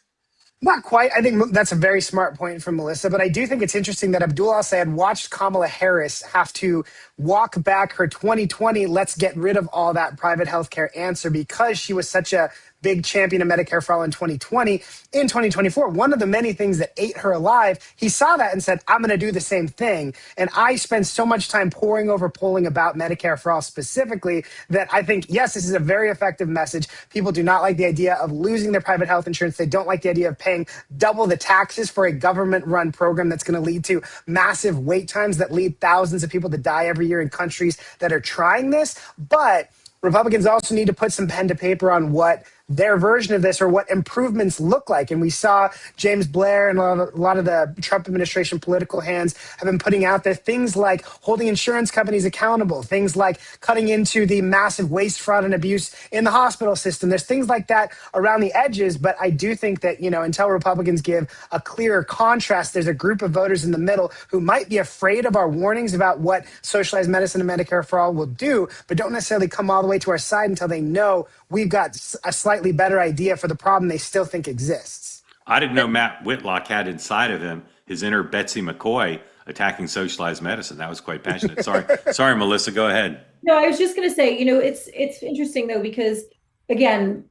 Speaker 3: Not quite. I think that's a very smart point from Melissa, but I do think it's interesting that Abdul Al-Sayed watched Kamala Harris have to walk back her 2020, let's get rid of all that private healthcare answer because she was such a big champion of Medicare for all in 2020. In 2024, one of the many things that ate her alive, he saw that and said, I'm going to do the same thing. And I spend so much time poring over polling about Medicare for all specifically that I think, yes, this is a very effective message. People do not like the idea of losing their private health insurance. They don't like the idea of paying double the taxes for a government-run program that's going to lead to massive wait times that lead thousands of people to die every year in countries that are trying this. But Republicans also need to put some pen to paper on what their version of this or what improvements look like. And we saw James Blair and a lot of the Trump administration political hands have been putting out there things like holding insurance companies accountable, things like cutting into the massive waste, fraud, and abuse in the hospital system. There's things like that around the edges. But I do think that, until Republicans give a clearer contrast, there's a group of voters in the middle who might be afraid of our warnings about what socialized medicine and Medicare for all will do, but don't necessarily come all the way to our side until they know we've got a slightly better idea for the problem they still think exists.
Speaker 1: I didn't know Matt Whitlock had inside of him his inner Betsy McCoy attacking socialized medicine. That was quite passionate. Sorry, Melissa, go ahead.
Speaker 2: No, I was just going to say, it's interesting though, because again,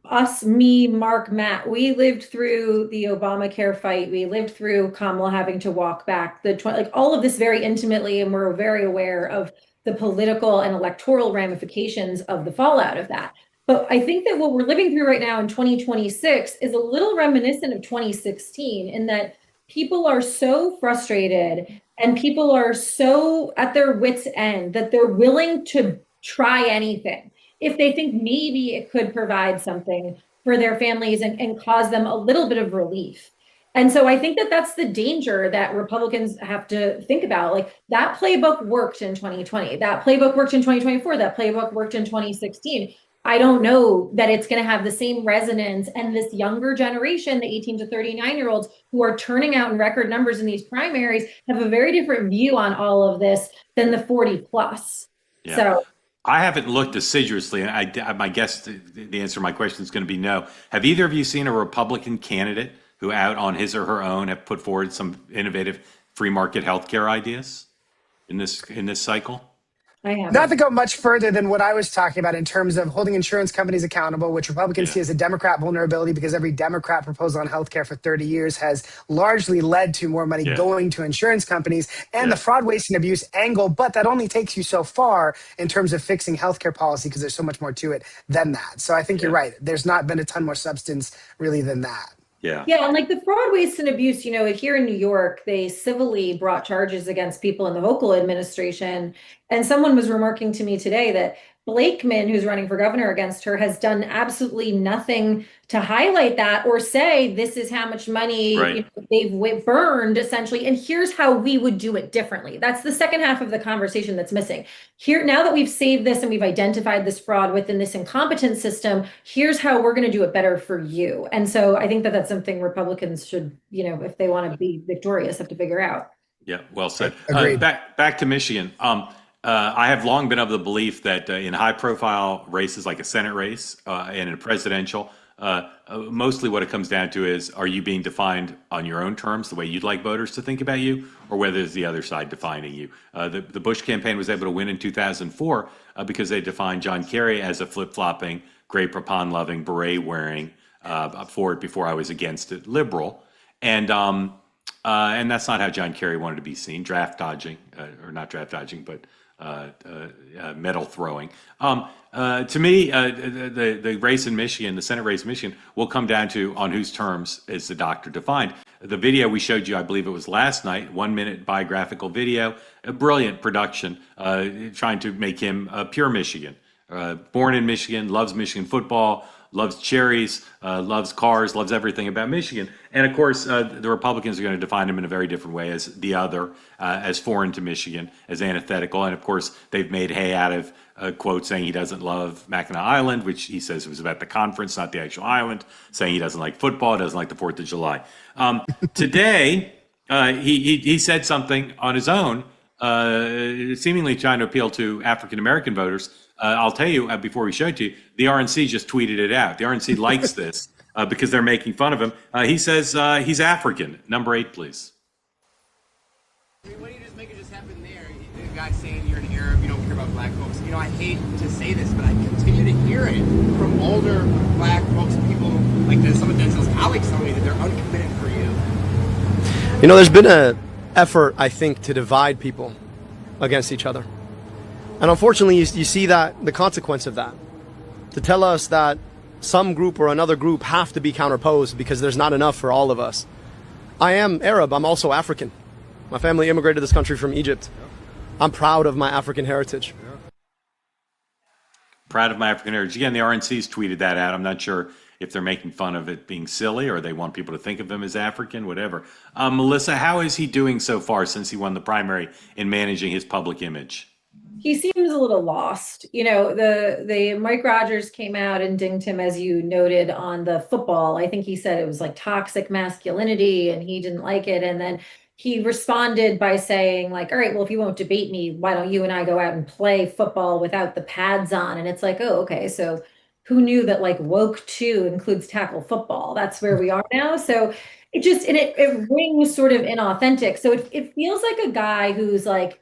Speaker 2: me, Mark, Matt, we lived through the Obamacare fight. We lived through Kamala having to walk back all of this very intimately. And we're very aware of the political and electoral ramifications of the fallout of that. But I think that what we're living through right now in 2026 is a little reminiscent of 2016 in that people are so frustrated and people are so at their wits' end that they're willing to try anything if they think maybe it could provide something for their families and cause them a little bit of relief. And so I think that that's the danger that Republicans have to think about. Like that playbook worked in 2020, that playbook worked in 2024, that playbook worked in 2016. I don't know that it's going to have the same resonance. And this younger generation, the 18 to 39-year-olds who are turning out in record numbers in these primaries, have a very different view on all of this than the 40 plus.
Speaker 1: Yeah.
Speaker 2: So
Speaker 1: I haven't looked assiduously, and my guess, the answer to my question is going to be no. Have either of you seen a Republican candidate who out on his or her own have put forward some innovative free market healthcare ideas in this cycle?
Speaker 2: I have
Speaker 3: Not to go much further than what I was talking about in terms of holding insurance companies accountable, which Republicans see as a Democrat vulnerability because every Democrat proposal on healthcare for 30 years has largely led to more money going to insurance companies and the fraud, waste, and abuse angle. But that only takes you so far in terms of fixing healthcare policy because there's so much more to it than that. So I think you're right. There's not been a ton more substance really than that.
Speaker 2: Yeah, and like the fraud, waste, and abuse, here in New York, they civilly brought charges against people in the Hochul administration. And someone was remarking to me today that Blakeman, who's running for governor against her, has done absolutely nothing to highlight that or say this is how much money they've burned, essentially, and here's how we would do it differently. That's the second half of the conversation that's missing. Here, now that we've saved this and we've identified this fraud within this incompetent system, here's how we're going to do it better for you. And so I think that that's something Republicans should, if they want to be victorious, have to figure out.
Speaker 1: Yeah, well said.
Speaker 3: Agreed.
Speaker 1: Back to Michigan. I have long been of the belief that in high-profile races like a Senate race and a presidential, mostly what it comes down to is, are you being defined on your own terms, the way you'd like voters to think about you, or whether it's the other side defining you? The Bush campaign was able to win in 2004 because they defined John Kerry as a flip-flopping, Grey Poupon-loving, beret-wearing, for it before I was against it, liberal. And that's not how John Kerry wanted to be seen, draft dodging, or not draft dodging, but medal throwing. To me, the race in Michigan, the Senate race in Michigan, will come down to on whose terms is the doctor defined. The video we showed you, I believe it was last night, 1-minute biographical video, a brilliant production, trying to make him a pure Michigan. Born in Michigan, loves Michigan football, loves cherries, loves cars, loves everything about Michigan. And of course, the Republicans are going to define him in a very different way as the other, as foreign to Michigan, as antithetical. And of course, they've made hay out of a quote saying he doesn't love Mackinac Island, which he says was about the conference, not the actual island, saying he doesn't like football, doesn't like the 4th of July. Today, he said something on his own, seemingly trying to appeal to African-American voters. I'll tell you, before we show it to you, the RNC just tweeted it out. The RNC likes this. because they're making fun of him. He says he's African. Number 8, please.
Speaker 9: I mean, why don't you just make it just happen there? The guy saying you're an Arab, you don't care about black folks. You know, I hate to say this, but I continue to hear it from older black folks, people like some of Denzel's colleagues telling me that they're uncommitted for you.
Speaker 10: You know, there's been an effort, I think, to divide people against each other. And unfortunately, you see that the consequence of that. To tell us that some group or another group have to be counterposed because there's not enough for all of us. I am Arab. I'm also African. My family immigrated to this country from Egypt. I'm proud of my African heritage.
Speaker 1: Proud of my African heritage. Again, the RNC's tweeted that out. I'm not sure if they're making fun of it being silly or they want people to think of him as African, whatever. Melissa, how is he doing so far since he won the primary in managing his public image?
Speaker 2: He seems a little lost. You know, the Mike Rogers came out and dinged him, as you noted, on the football. I think he said it was like toxic masculinity and he didn't like it. And then he responded by saying, like, all right, well, if you won't debate me, why don't you and I go out and play football without the pads on? And it's like, oh, okay, so who knew that like woke 2 includes tackle football? That's where we are now. So it just, and it rings sort of inauthentic. So it feels like a guy who's like,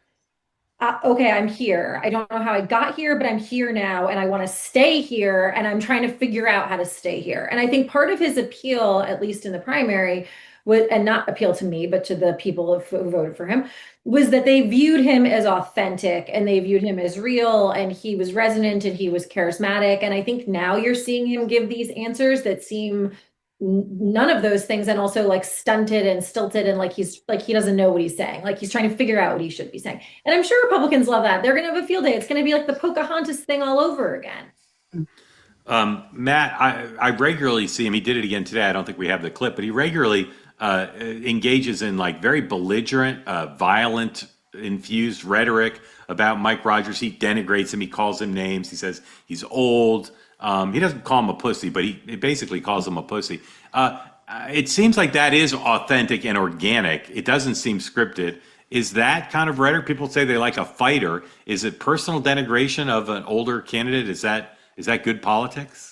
Speaker 2: okay, I'm here. I don't know how I got here, but I'm here now and I want to stay here and I'm trying to figure out how to stay here. And I think part of his appeal, at least in the primary, would, and not appeal to me, but to the people who voted for him, was that they viewed him as authentic and they viewed him as real and he was resonant and he was charismatic. And I think now you're seeing him give these answers that seem none of those things, and also like stunted and stilted and like he's like he doesn't know what he's saying, like he's trying to figure out what he should be saying. And I'm sure Republicans love that. They're gonna have a field day. It's gonna be like the Pocahontas thing all over again.
Speaker 1: Matt, I regularly see him. He did it again today. I don't think we have the clip, but he regularly engages in like very belligerent, violent infused rhetoric about Mike Rogers. He denigrates him. He calls him names. He says he's old. He doesn't call him a pussy, but he basically calls him a pussy. It seems like that is authentic and organic. It doesn't seem scripted. Is that kind of rhetoric? People say they like a fighter. Is it personal denigration of an older candidate? Is that good politics?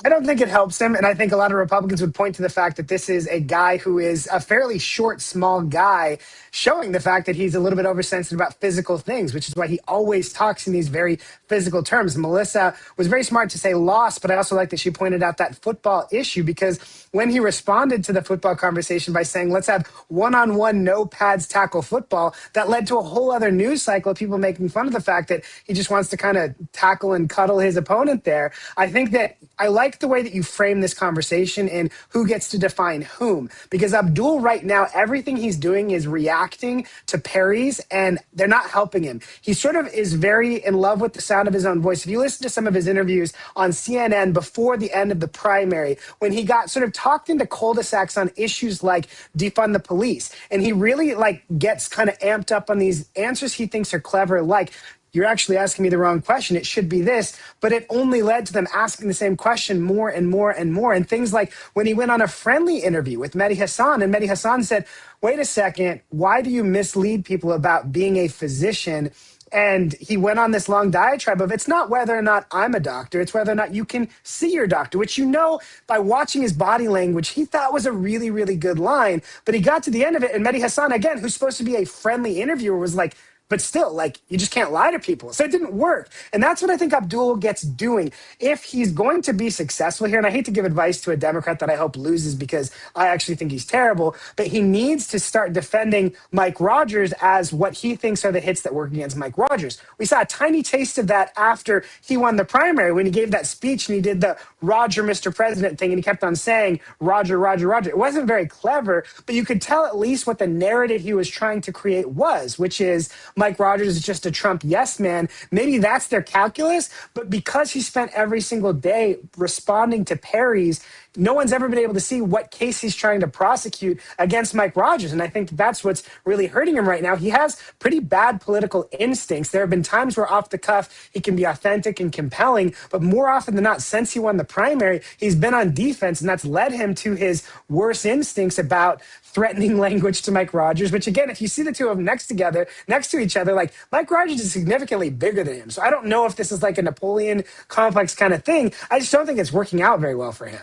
Speaker 3: I don't think it helps him. And I think a lot of Republicans would point to the fact that this is a guy who is a fairly short, small guy, showing the fact that he's a little bit oversensitive about physical things, which is why he always talks in these very physical terms. Melissa was very smart to say lost, but I also like that she pointed out that football issue, because when he responded to the football conversation by saying, let's have one-on-one, no pads tackle football, that led to a whole other news cycle of people making fun of the fact that he just wants to kind of tackle and cuddle his opponent there. I think that I like the way that you frame this conversation and who gets to define whom, because Abdul right now, everything he's doing is reacting to parries and they're not helping him. He sort of is very in love with the sound of his own voice. If you listen to some of his interviews on CNN before the end of the primary, when he got sort of talked into cul-de-sacs on issues like defund the police, and he really like gets kind of amped up on these answers he thinks are clever, like, you're actually asking me the wrong question. It should be this. But it only led to them asking the same question more and more and more. And things like when he went on a friendly interview with Mehdi Hassan, and Mehdi Hassan said, wait a second, why do you mislead people about being a physician? And he went on this long diatribe of, it's not whether or not I'm a doctor, it's whether or not you can see your doctor, which, you know, by watching his body language, he thought was a really, really good line. But he got to the end of it, and Mehdi Hassan, again, who's supposed to be a friendly interviewer, was like, but still, like, you just can't lie to people. So it didn't work. And that's what I think Abdul gets doing. If he's going to be successful here, and I hate to give advice to a Democrat that I hope loses because I actually think he's terrible, but he needs to start defending Mike Rogers as what he thinks are the hits that work against Mike Rogers. We saw a tiny taste of that after he won the primary when he gave that speech and he did the Roger, Mr. President thing, and he kept on saying, Roger, Roger, Roger. It wasn't very clever, but you could tell at least what the narrative he was trying to create was, which is Mike Rogers is just a Trump yes man. Maybe that's their calculus, but because he spent every single day responding to parries, no one's ever been able to see what case he's trying to prosecute against Mike Rogers. And I think that's what's really hurting him right now. He has pretty bad political instincts. There have been times where off the cuff, he can be authentic and compelling, but more often than not, since he won the primary, he's been on defense, and that's led him to his worst instincts about threatening language to Mike Rogers, which again, if you see the two of them next to each other, like Mike Rogers is significantly bigger than him. So I don't know if this is like a Napoleon complex kind of thing. I just don't think it's working out very well for him.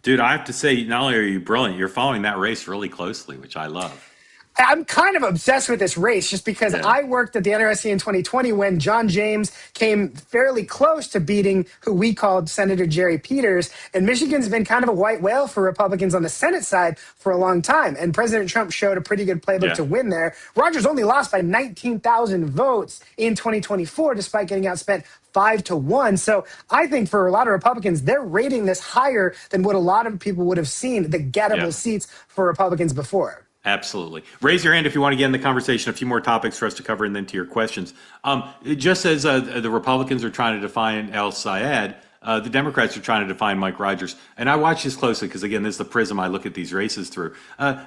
Speaker 1: Dude, I have to say, not only are you brilliant, you're following that race really closely, which I love.
Speaker 3: I'm kind of obsessed with this race just because
Speaker 1: Yeah.
Speaker 3: I worked at the NRSC in 2020 when John James came fairly close to beating who we called Senator Jerry Peters. And Michigan's been kind of a white whale for Republicans on the Senate side for a long time. And President Trump showed a pretty good playbook
Speaker 1: Yeah.
Speaker 3: to win there. Rogers only lost by 19,000 votes in 2024, despite getting outspent 5-1. So I think for a lot of Republicans, they're rating this higher than what a lot of people would have seen the gettable
Speaker 1: Yeah.
Speaker 3: seats for Republicans before.
Speaker 1: Absolutely. Raise your hand if you want to get in the conversation. A few more topics for us to cover and then to your questions. Just as the Republicans are trying to define El Sayed, the Democrats are trying to define Mike Rogers. And I watch this closely because, again, this is the prism I look at these races through.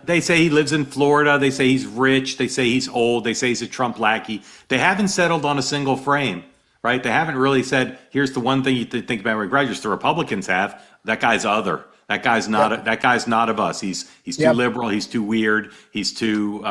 Speaker 1: They say he lives in Florida. They say he's rich. They say he's old. They say he's a Trump lackey. They haven't settled on a single frame, right? They haven't really said, here's the one thing you think about Mike Rogers. The Republicans have. That guy's other. That guy's not. That guy's not of us. He's too liberal. He's too weird. He's too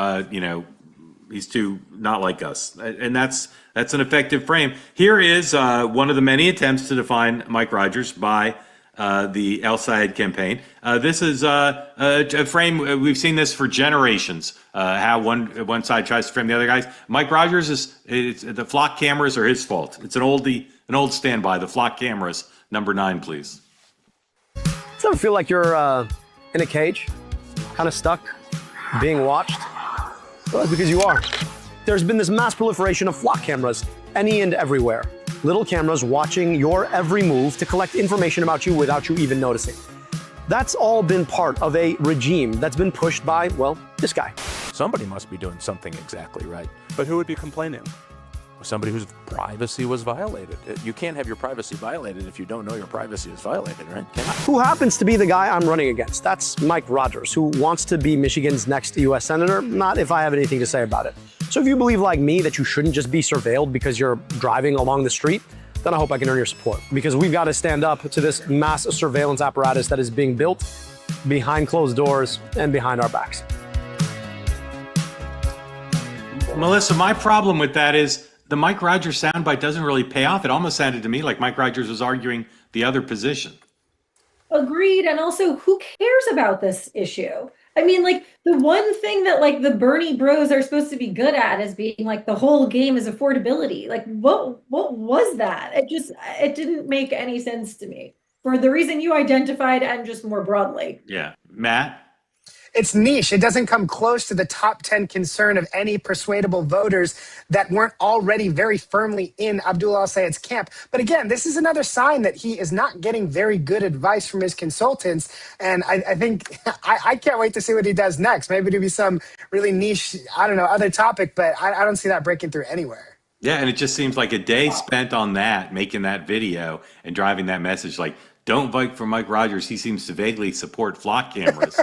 Speaker 1: he's too not like us. And that's an effective frame. Here is one of the many attempts to define Mike Rogers by the El Sayed campaign. This is a frame. We've seen this for generations. How one side tries to frame the other guys. Mike Rogers it's the flock cameras are his fault. It's an old standby. The flock cameras. Number 9, please.
Speaker 10: Does it ever feel like you're in a cage, kind of stuck, being watched? Well, that's because you are. There's been this mass proliferation of flock cameras, any and everywhere. Little cameras watching your every move to collect information about you without you even noticing. That's all been part of a regime that's been pushed by, well, this guy.
Speaker 11: Somebody must be doing something exactly right. But who would be complaining? Somebody whose privacy was violated. You can't have your privacy violated if you don't know your privacy is violated, right?
Speaker 10: Who happens to be the guy I'm running against? That's Mike Rogers, who wants to be Michigan's next U.S. Senator, not if I have anything to say about it. So if you believe like me that you shouldn't just be surveilled because you're driving along the street, then I hope I can earn your support. Because we've got to stand up to this mass surveillance apparatus that is being built behind closed doors and behind our backs.
Speaker 1: Melissa, my problem with that is the Mike Rogers soundbite doesn't really pay off. It almost sounded to me like Mike Rogers was arguing the other position.
Speaker 2: Agreed. And also, who cares about this issue? I mean, like, the one thing that, like, the Bernie bros are supposed to be good at is being like, the whole game is affordability. Like, what was that? It didn't make any sense to me for the reason you identified and just more broadly.
Speaker 1: Yeah. Matt?
Speaker 3: It's niche. It doesn't come close to the top 10 concern of any persuadable voters that weren't already very firmly in Abdullah al-Sayed's camp. But again, this is another sign that he is not getting very good advice from his consultants. And I think I can't wait to see what he does next. Maybe it'll be some really niche, I don't know, other topic, but I don't see that breaking through anywhere.
Speaker 1: Yeah, and it just seems like a day spent on that, making that video and driving that message like, don't vote for Mike Rogers. He seems to vaguely support flock cameras.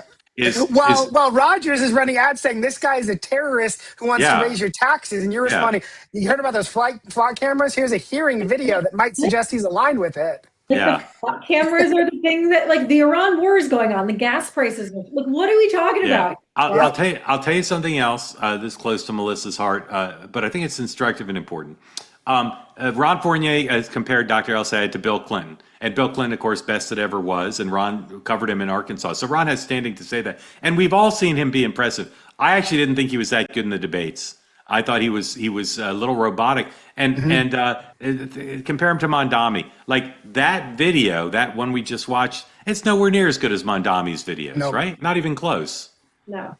Speaker 3: While Rogers is running ads saying this guy is a terrorist who wants to raise your taxes, and you're responding, you heard about those flock cameras? Here's a hearing video that might suggest he's aligned with it.
Speaker 1: Yeah.
Speaker 2: Flock cameras are the thing that, like, the Iran war is going on, the gas prices. Like, what are we talking about?
Speaker 1: I'll tell you something else this close to Melissa's heart, but I think it's instructive and important. Ron Fournier has compared Dr. El Sayed to Bill Clinton. And Bill Clinton, of course, best that ever was, and Ron covered him in Arkansas. So Ron has standing to say that. And we've all seen him be impressive. I actually didn't think he was that good in the debates. I thought he was a little robotic. And compare him to Mondami. Like that video, that one we just watched, it's nowhere near as good as Mondami's videos, right? Not even close.
Speaker 2: No.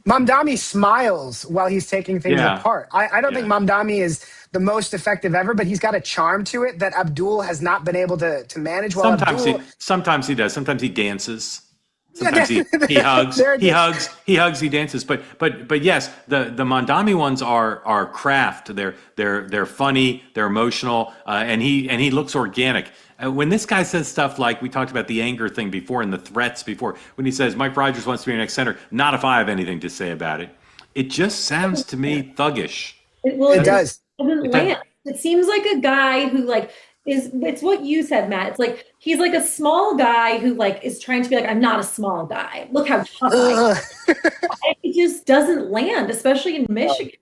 Speaker 3: Mamdani smiles while he's taking things apart. I don't think Mamdani is the most effective ever, but he's got a charm to it that Abdul has not been able to manage.
Speaker 1: Sometimes he does. Sometimes he dances. Sometimes he hugs. He hugs. He dances. But yes, the Mondami ones are craft. They're funny. They're emotional. And he looks organic. When this guy says stuff like, we talked about the anger thing before and the threats before, when he says Mike Rogers wants to be your next senator, not if I have anything to say about it. It just sounds to me thuggish.
Speaker 3: It does.
Speaker 2: Doesn't land. It seems like a guy who, like, it's what you said, Matt. It's like he's like a small guy who, like, is trying to be like, I'm not a small guy. Look how tough I am. It just doesn't land, especially in Michigan.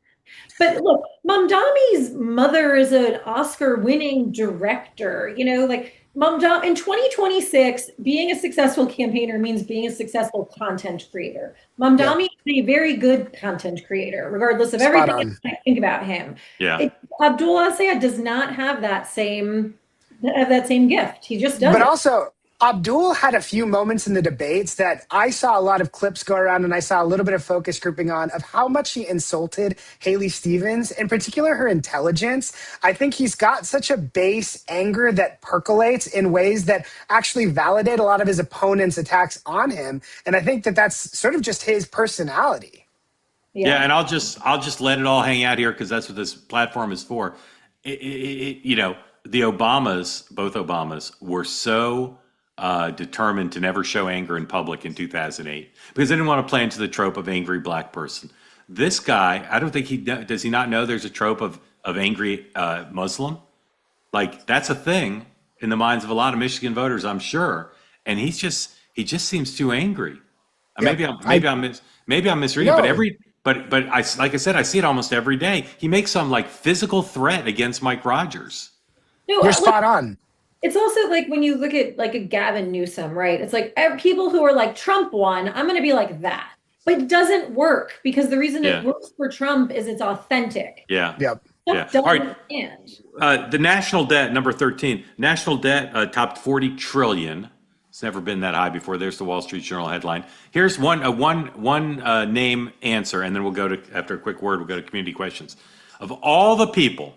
Speaker 2: But look, Mamdami's mother is an Oscar-winning director. You know, like, In 2026, being a successful campaigner means being a successful content creator. Mamdani is a very good content creator, regardless of
Speaker 3: Spot
Speaker 2: everything
Speaker 3: on.
Speaker 2: I think about him.
Speaker 1: Yeah.
Speaker 2: Abdul Sayed does not have that same gift. He just doesn't.
Speaker 3: But also, Abdul had a few moments in the debates that I saw a lot of clips go around, and I saw a little bit of focus grouping on of how much he insulted Haley Stevens, in particular her intelligence. I think he's got such a base anger that percolates in ways that actually validate a lot of his opponents' attacks on him. And I think that that's sort of just his personality.
Speaker 1: Yeah, and I'll just let it all hang out here because that's what this platform is for. You know, the Obamas, both Obamas, were so determined to never show anger in public in 2008 because they didn't want to play into the trope of angry black person. This guy, I don't think does he not know there's a trope of angry Muslim? Like that's a thing in the minds of a lot of Michigan voters, I'm sure. And he just seems too angry. Maybe I'm misreading,
Speaker 3: No.
Speaker 1: but I like I said, I see it almost every day. He makes some like physical threat against Mike Rogers.
Speaker 2: No,
Speaker 3: You're spot on.
Speaker 2: It's also like when you look at like a Gavin Newsom, right? It's like people who are like Trump won, I'm going to be like that. But it doesn't work because the reason it works for Trump is it's authentic.
Speaker 1: Yeah.
Speaker 3: Yep.
Speaker 1: Yeah. All right. The national debt, number 13. National debt topped 40 trillion. It's never been that high before. There's the Wall Street Journal headline. Here's one name answer, and then we'll go to, after a quick word, we'll go to community questions. Of all the people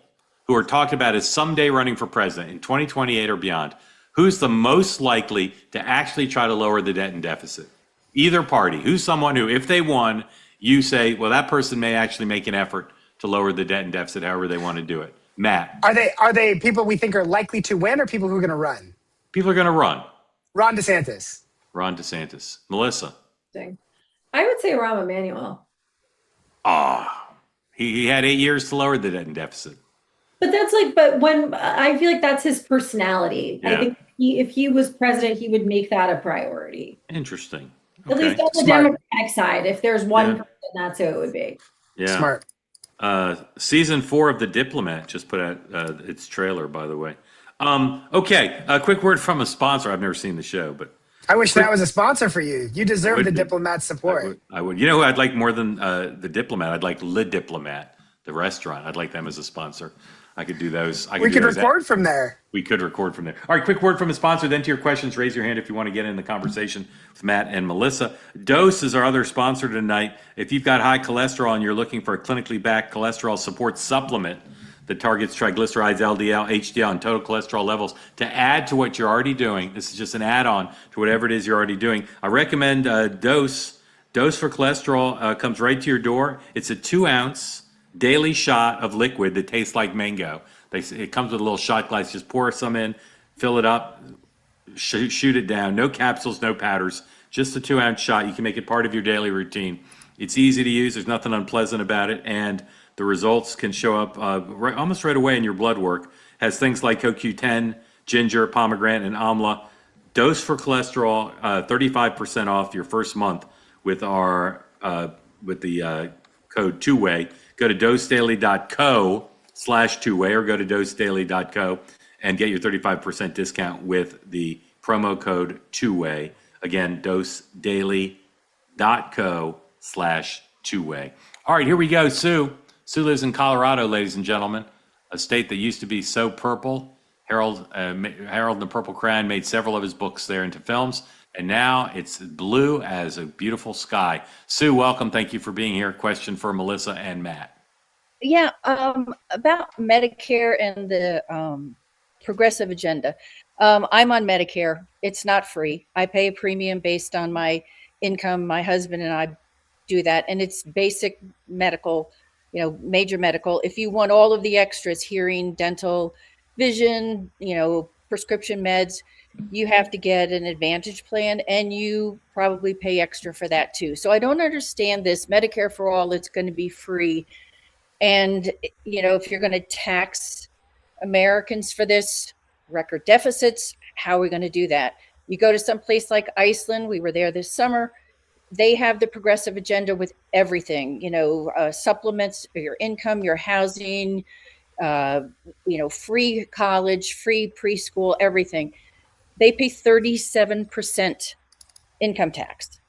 Speaker 1: who are talked about as someday running for president in 2028 or beyond, who's the most likely to actually try to lower the debt and deficit? Either party. Who's someone who, if they won, you say, well, that person may actually make an effort to lower the debt and deficit however they want to do it. Matt.
Speaker 3: Are they people we think are likely to win or people who are going to run?
Speaker 1: People are going to run.
Speaker 3: Ron DeSantis.
Speaker 1: Ron DeSantis. Melissa.
Speaker 2: I would say Rahm Emanuel.
Speaker 1: He had 8 years to lower the debt and deficit.
Speaker 2: But that's like, but when I feel like that's his personality.
Speaker 1: Yeah.
Speaker 2: I think if he was president, he would make that a priority.
Speaker 1: Interesting.
Speaker 2: At least on the Democratic side, if there's one person, that's who it would be.
Speaker 1: Yeah.
Speaker 3: Smart.
Speaker 1: Season 4 of The Diplomat just put out its trailer, by the way. Okay, a quick word from a sponsor. I've never seen the show, but
Speaker 3: I wish that was a sponsor for you. You deserve the
Speaker 1: be.
Speaker 3: Diplomat support.
Speaker 1: I would. You know who I'd like more than The Diplomat? I'd like Le Diplomat, the restaurant. I'd like them as a sponsor. I could do those.
Speaker 3: We could record from there.
Speaker 1: We could record from there. All right, quick word from a sponsor, then to your questions. Raise your hand if you want to get in the conversation with Matt and Melissa. Dose is our other sponsor tonight. If you've got high cholesterol and you're looking for a clinically backed cholesterol support supplement that targets triglycerides, LDL, HDL, and total cholesterol levels to add to what you're already doing, this is just an add-on to whatever it is you're already doing. I recommend Dose. Dose for cholesterol comes right to your door. It's a 2-ounce daily shot of liquid that tastes like mango. It comes with a little shot glass. Just pour some in, fill it up, shoot it down. No capsules, no powders. Just a 2-ounce shot. You can make it part of your daily routine. It's easy to use. There's nothing unpleasant about it. And the results can show up almost right away in your blood work. Has things like CoQ10, ginger, pomegranate, and amla. Dose for cholesterol, 35% off your first month with our with the code 2-way. Go to dosedaily.co/2way or go to dosedaily.co and get your 35% discount with the promo code 2-way. Again, dosedaily.co/2way. All right, here we go, Sue. Sue lives in Colorado, ladies and gentlemen, a state that used to be so purple. Harold and the Purple Crayon made several of his books there into films, and now it's blue as a beautiful sky. Sue, welcome. Thank you for being here. Question for Melissa and Matt.
Speaker 12: Yeah, about Medicare and the progressive agenda. I'm on Medicare. It's not free. I pay a premium based on my income. My husband and I do that, and it's basic medical, major medical. If you want all of the extras, hearing, dental, vision, prescription meds, you have to get an Advantage plan, and you probably pay extra for that too. So I don't understand this Medicare for all. It's going to be free. And, if you're going to tax Americans for this, record deficits, how are we going to do that? You go to some place like Iceland, we were there this summer, they have the progressive agenda with everything, supplements, your income, your housing, free college, free preschool, everything. they pay 37% income tax.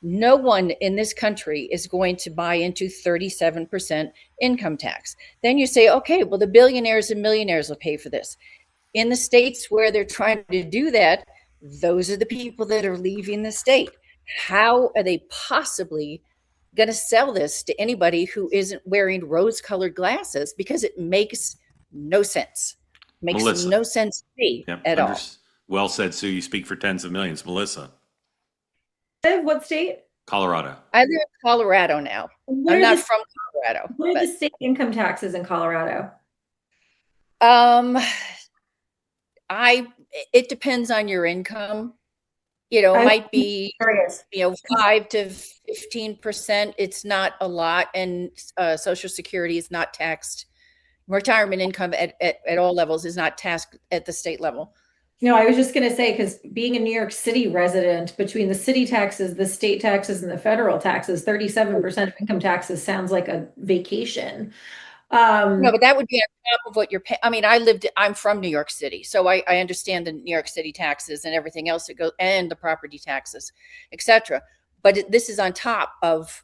Speaker 12: No one in this country is going to buy into 37% income tax. Then you say, okay, well, the billionaires and millionaires will pay for this. In the states where they're trying to do that, those are the people that are leaving the state. How are they possibly going to sell this to anybody who isn't wearing rose-colored glasses? Because it makes no sense. Makes
Speaker 1: Melissa.
Speaker 12: no sense to me
Speaker 1: Yep,
Speaker 12: at all.
Speaker 1: Well said, Sue. You speak for tens of millions. Melissa.
Speaker 2: What state?
Speaker 1: Colorado.
Speaker 12: I live in Colorado now. I'm not from Colorado.
Speaker 2: What are the state income taxes in Colorado?
Speaker 12: It depends on your income. You know, it might be, 5 to 15%. It's not a lot. And Social Security is not taxed. Retirement income at all levels is not taxed at the state level.
Speaker 2: No, I was just going to say, because being a New York City resident, between the city taxes, the state taxes, and the federal taxes, 37% of income taxes sounds like a vacation.
Speaker 12: No, but that would be on top of what you're paying. I mean, I'm from New York City, so I understand the New York City taxes and everything else that goes, and the property taxes, etc. But this is on top of.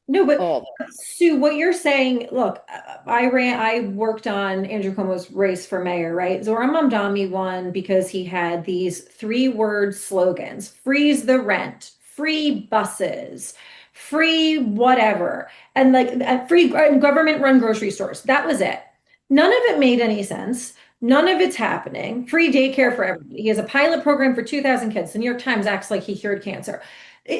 Speaker 2: No, but Sue, what you're saying, look, I worked on Andrew Cuomo's race for mayor, right? Zohran Mamdani won because he had these 3-word slogans: freeze the rent, free buses, free whatever, and like free government run grocery stores. That was it. None of it made any sense. None of it's happening. Free daycare for everybody. He has a pilot program for 2,000 kids. The New York Times acts like he cured cancer.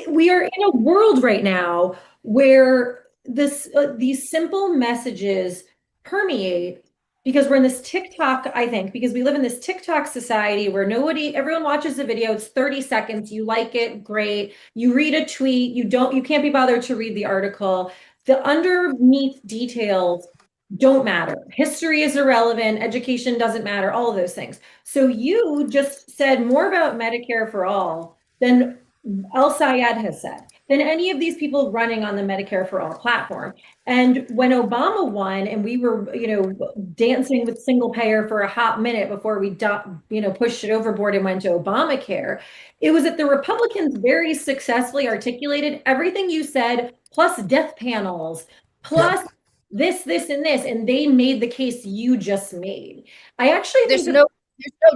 Speaker 2: We are in a world right now where these simple messages permeate, because we're in this TikTok, I think, because we live in this TikTok society where everyone watches the video. It's 30 seconds. You like it, great. You read a tweet. You can't be bothered to read the article. The underneath details don't matter. History is irrelevant. Education doesn't matter. All of those things. So you just said more about Medicare for all than El Sayed has said, than any of these people running on the Medicare for All platform. And when Obama won, and we were, dancing with single payer for a hot minute before we, pushed it overboard and went to Obamacare, it was that the Republicans very successfully articulated everything you said, plus death panels, plus this, and this, and they made the case you just made. I actually think
Speaker 12: there's no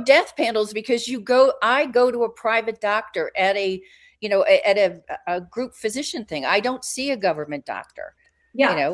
Speaker 12: death panels, because I go to a private doctor at a group physician thing. I don't see a government doctor.
Speaker 2: Yeah.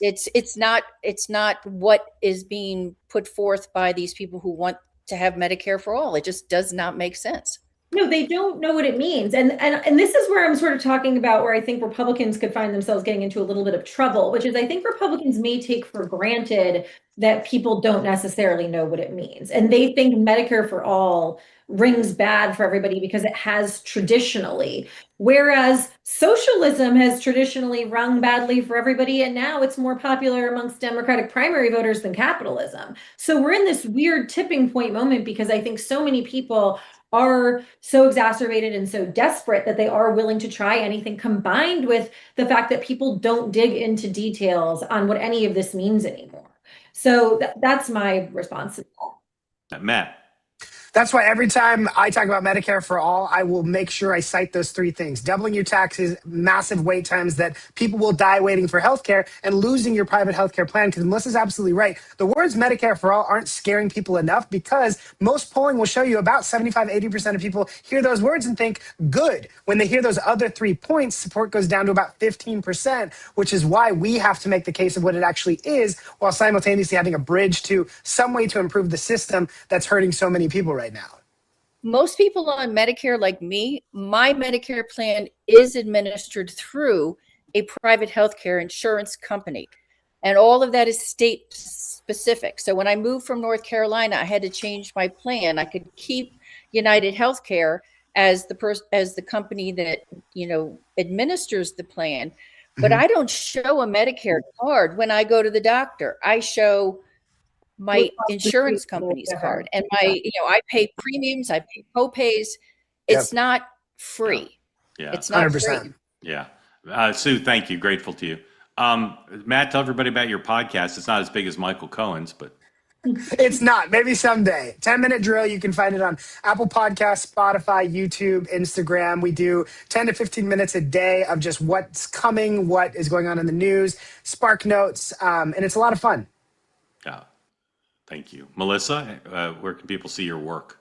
Speaker 12: It's not what is being put forth by these people who want to have Medicare for all. It just does not make sense.
Speaker 2: No, they don't know what it means. And this is where I'm sort of talking about where I think Republicans could find themselves getting into a little bit of trouble, which is I think Republicans may take for granted that people don't necessarily know what it means. And they think Medicare for all rings bad for everybody because it has traditionally, whereas socialism has traditionally rung badly for everybody. And now it's more popular amongst Democratic primary voters than capitalism. So we're in this weird tipping point moment because I think so many people are so exacerbated and so desperate that they are willing to try anything, combined with the fact that people don't dig into details on what any of this means anymore. So that's my response to that.
Speaker 1: Matt.
Speaker 3: That's why every time I talk about Medicare for all, I will make sure I cite those 3 things: doubling your taxes, massive wait times that people will die waiting for healthcare, and losing your private healthcare plan. Because Melissa's absolutely right. The words Medicare for all aren't scaring people enough, because most polling will show you about 75-80% of people hear those words and think good. When they hear those other 3 points, support goes down to about 15%, which is why we have to make the case of what it actually is, while simultaneously having a bridge to some way to improve the system that's hurting so many people right now.
Speaker 12: Most people on Medicare, like me, my Medicare plan is administered through a private healthcare insurance company, and all of that is state specific. So when I moved from North Carolina, I had to change my plan. I could keep United Healthcare as the company that administers the plan, but I don't show a Medicare card when I go to the doctor. I show my insurance company's card, and I pay premiums, I pay co-pays. It's not free.
Speaker 1: Yeah.
Speaker 12: It's not
Speaker 3: 100%.
Speaker 12: free.
Speaker 1: Yeah. Sue, thank you. Grateful to you. Matt, tell everybody about your podcast. It's not as big as Michael Cohen's, but.
Speaker 3: It's not. Maybe someday. 10-minute drill. You can find it on Apple Podcasts, Spotify, YouTube, Instagram. We do 10 to 15 minutes a day of just what's coming, what is going on in the news, Spark Notes, and it's a lot of fun.
Speaker 1: Yeah. Thank you. Melissa, where can people see your work?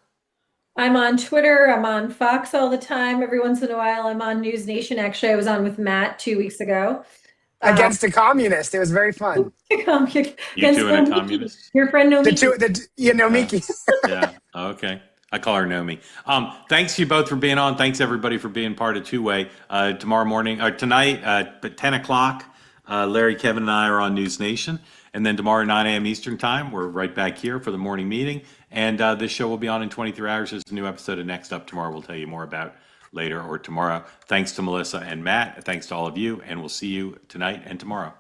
Speaker 2: I'm on Twitter. I'm on Fox all the time. Every once in a while, I'm on News Nation. Actually, I was on with Matt 2 weeks ago.
Speaker 3: Against a communist. It was very fun.
Speaker 1: You two and a communist?
Speaker 2: Your friend Nomiki.
Speaker 3: Nomiki.
Speaker 1: Yeah. Okay. I call her Nomi. Thanks you both for being on. Thanks everybody for being part of Two Way. Tomorrow morning, or tonight at 10 o'clock, Larry, Kevin, and I are on News Nation. And then tomorrow, 9 a.m. Eastern Time, we're right back here for the morning meeting. And this show will be on in 23 hours. There's a new episode of Next Up tomorrow. We'll tell you more about later or tomorrow. Thanks to Melissa and Matt. Thanks to all of you. And we'll see you tonight and tomorrow.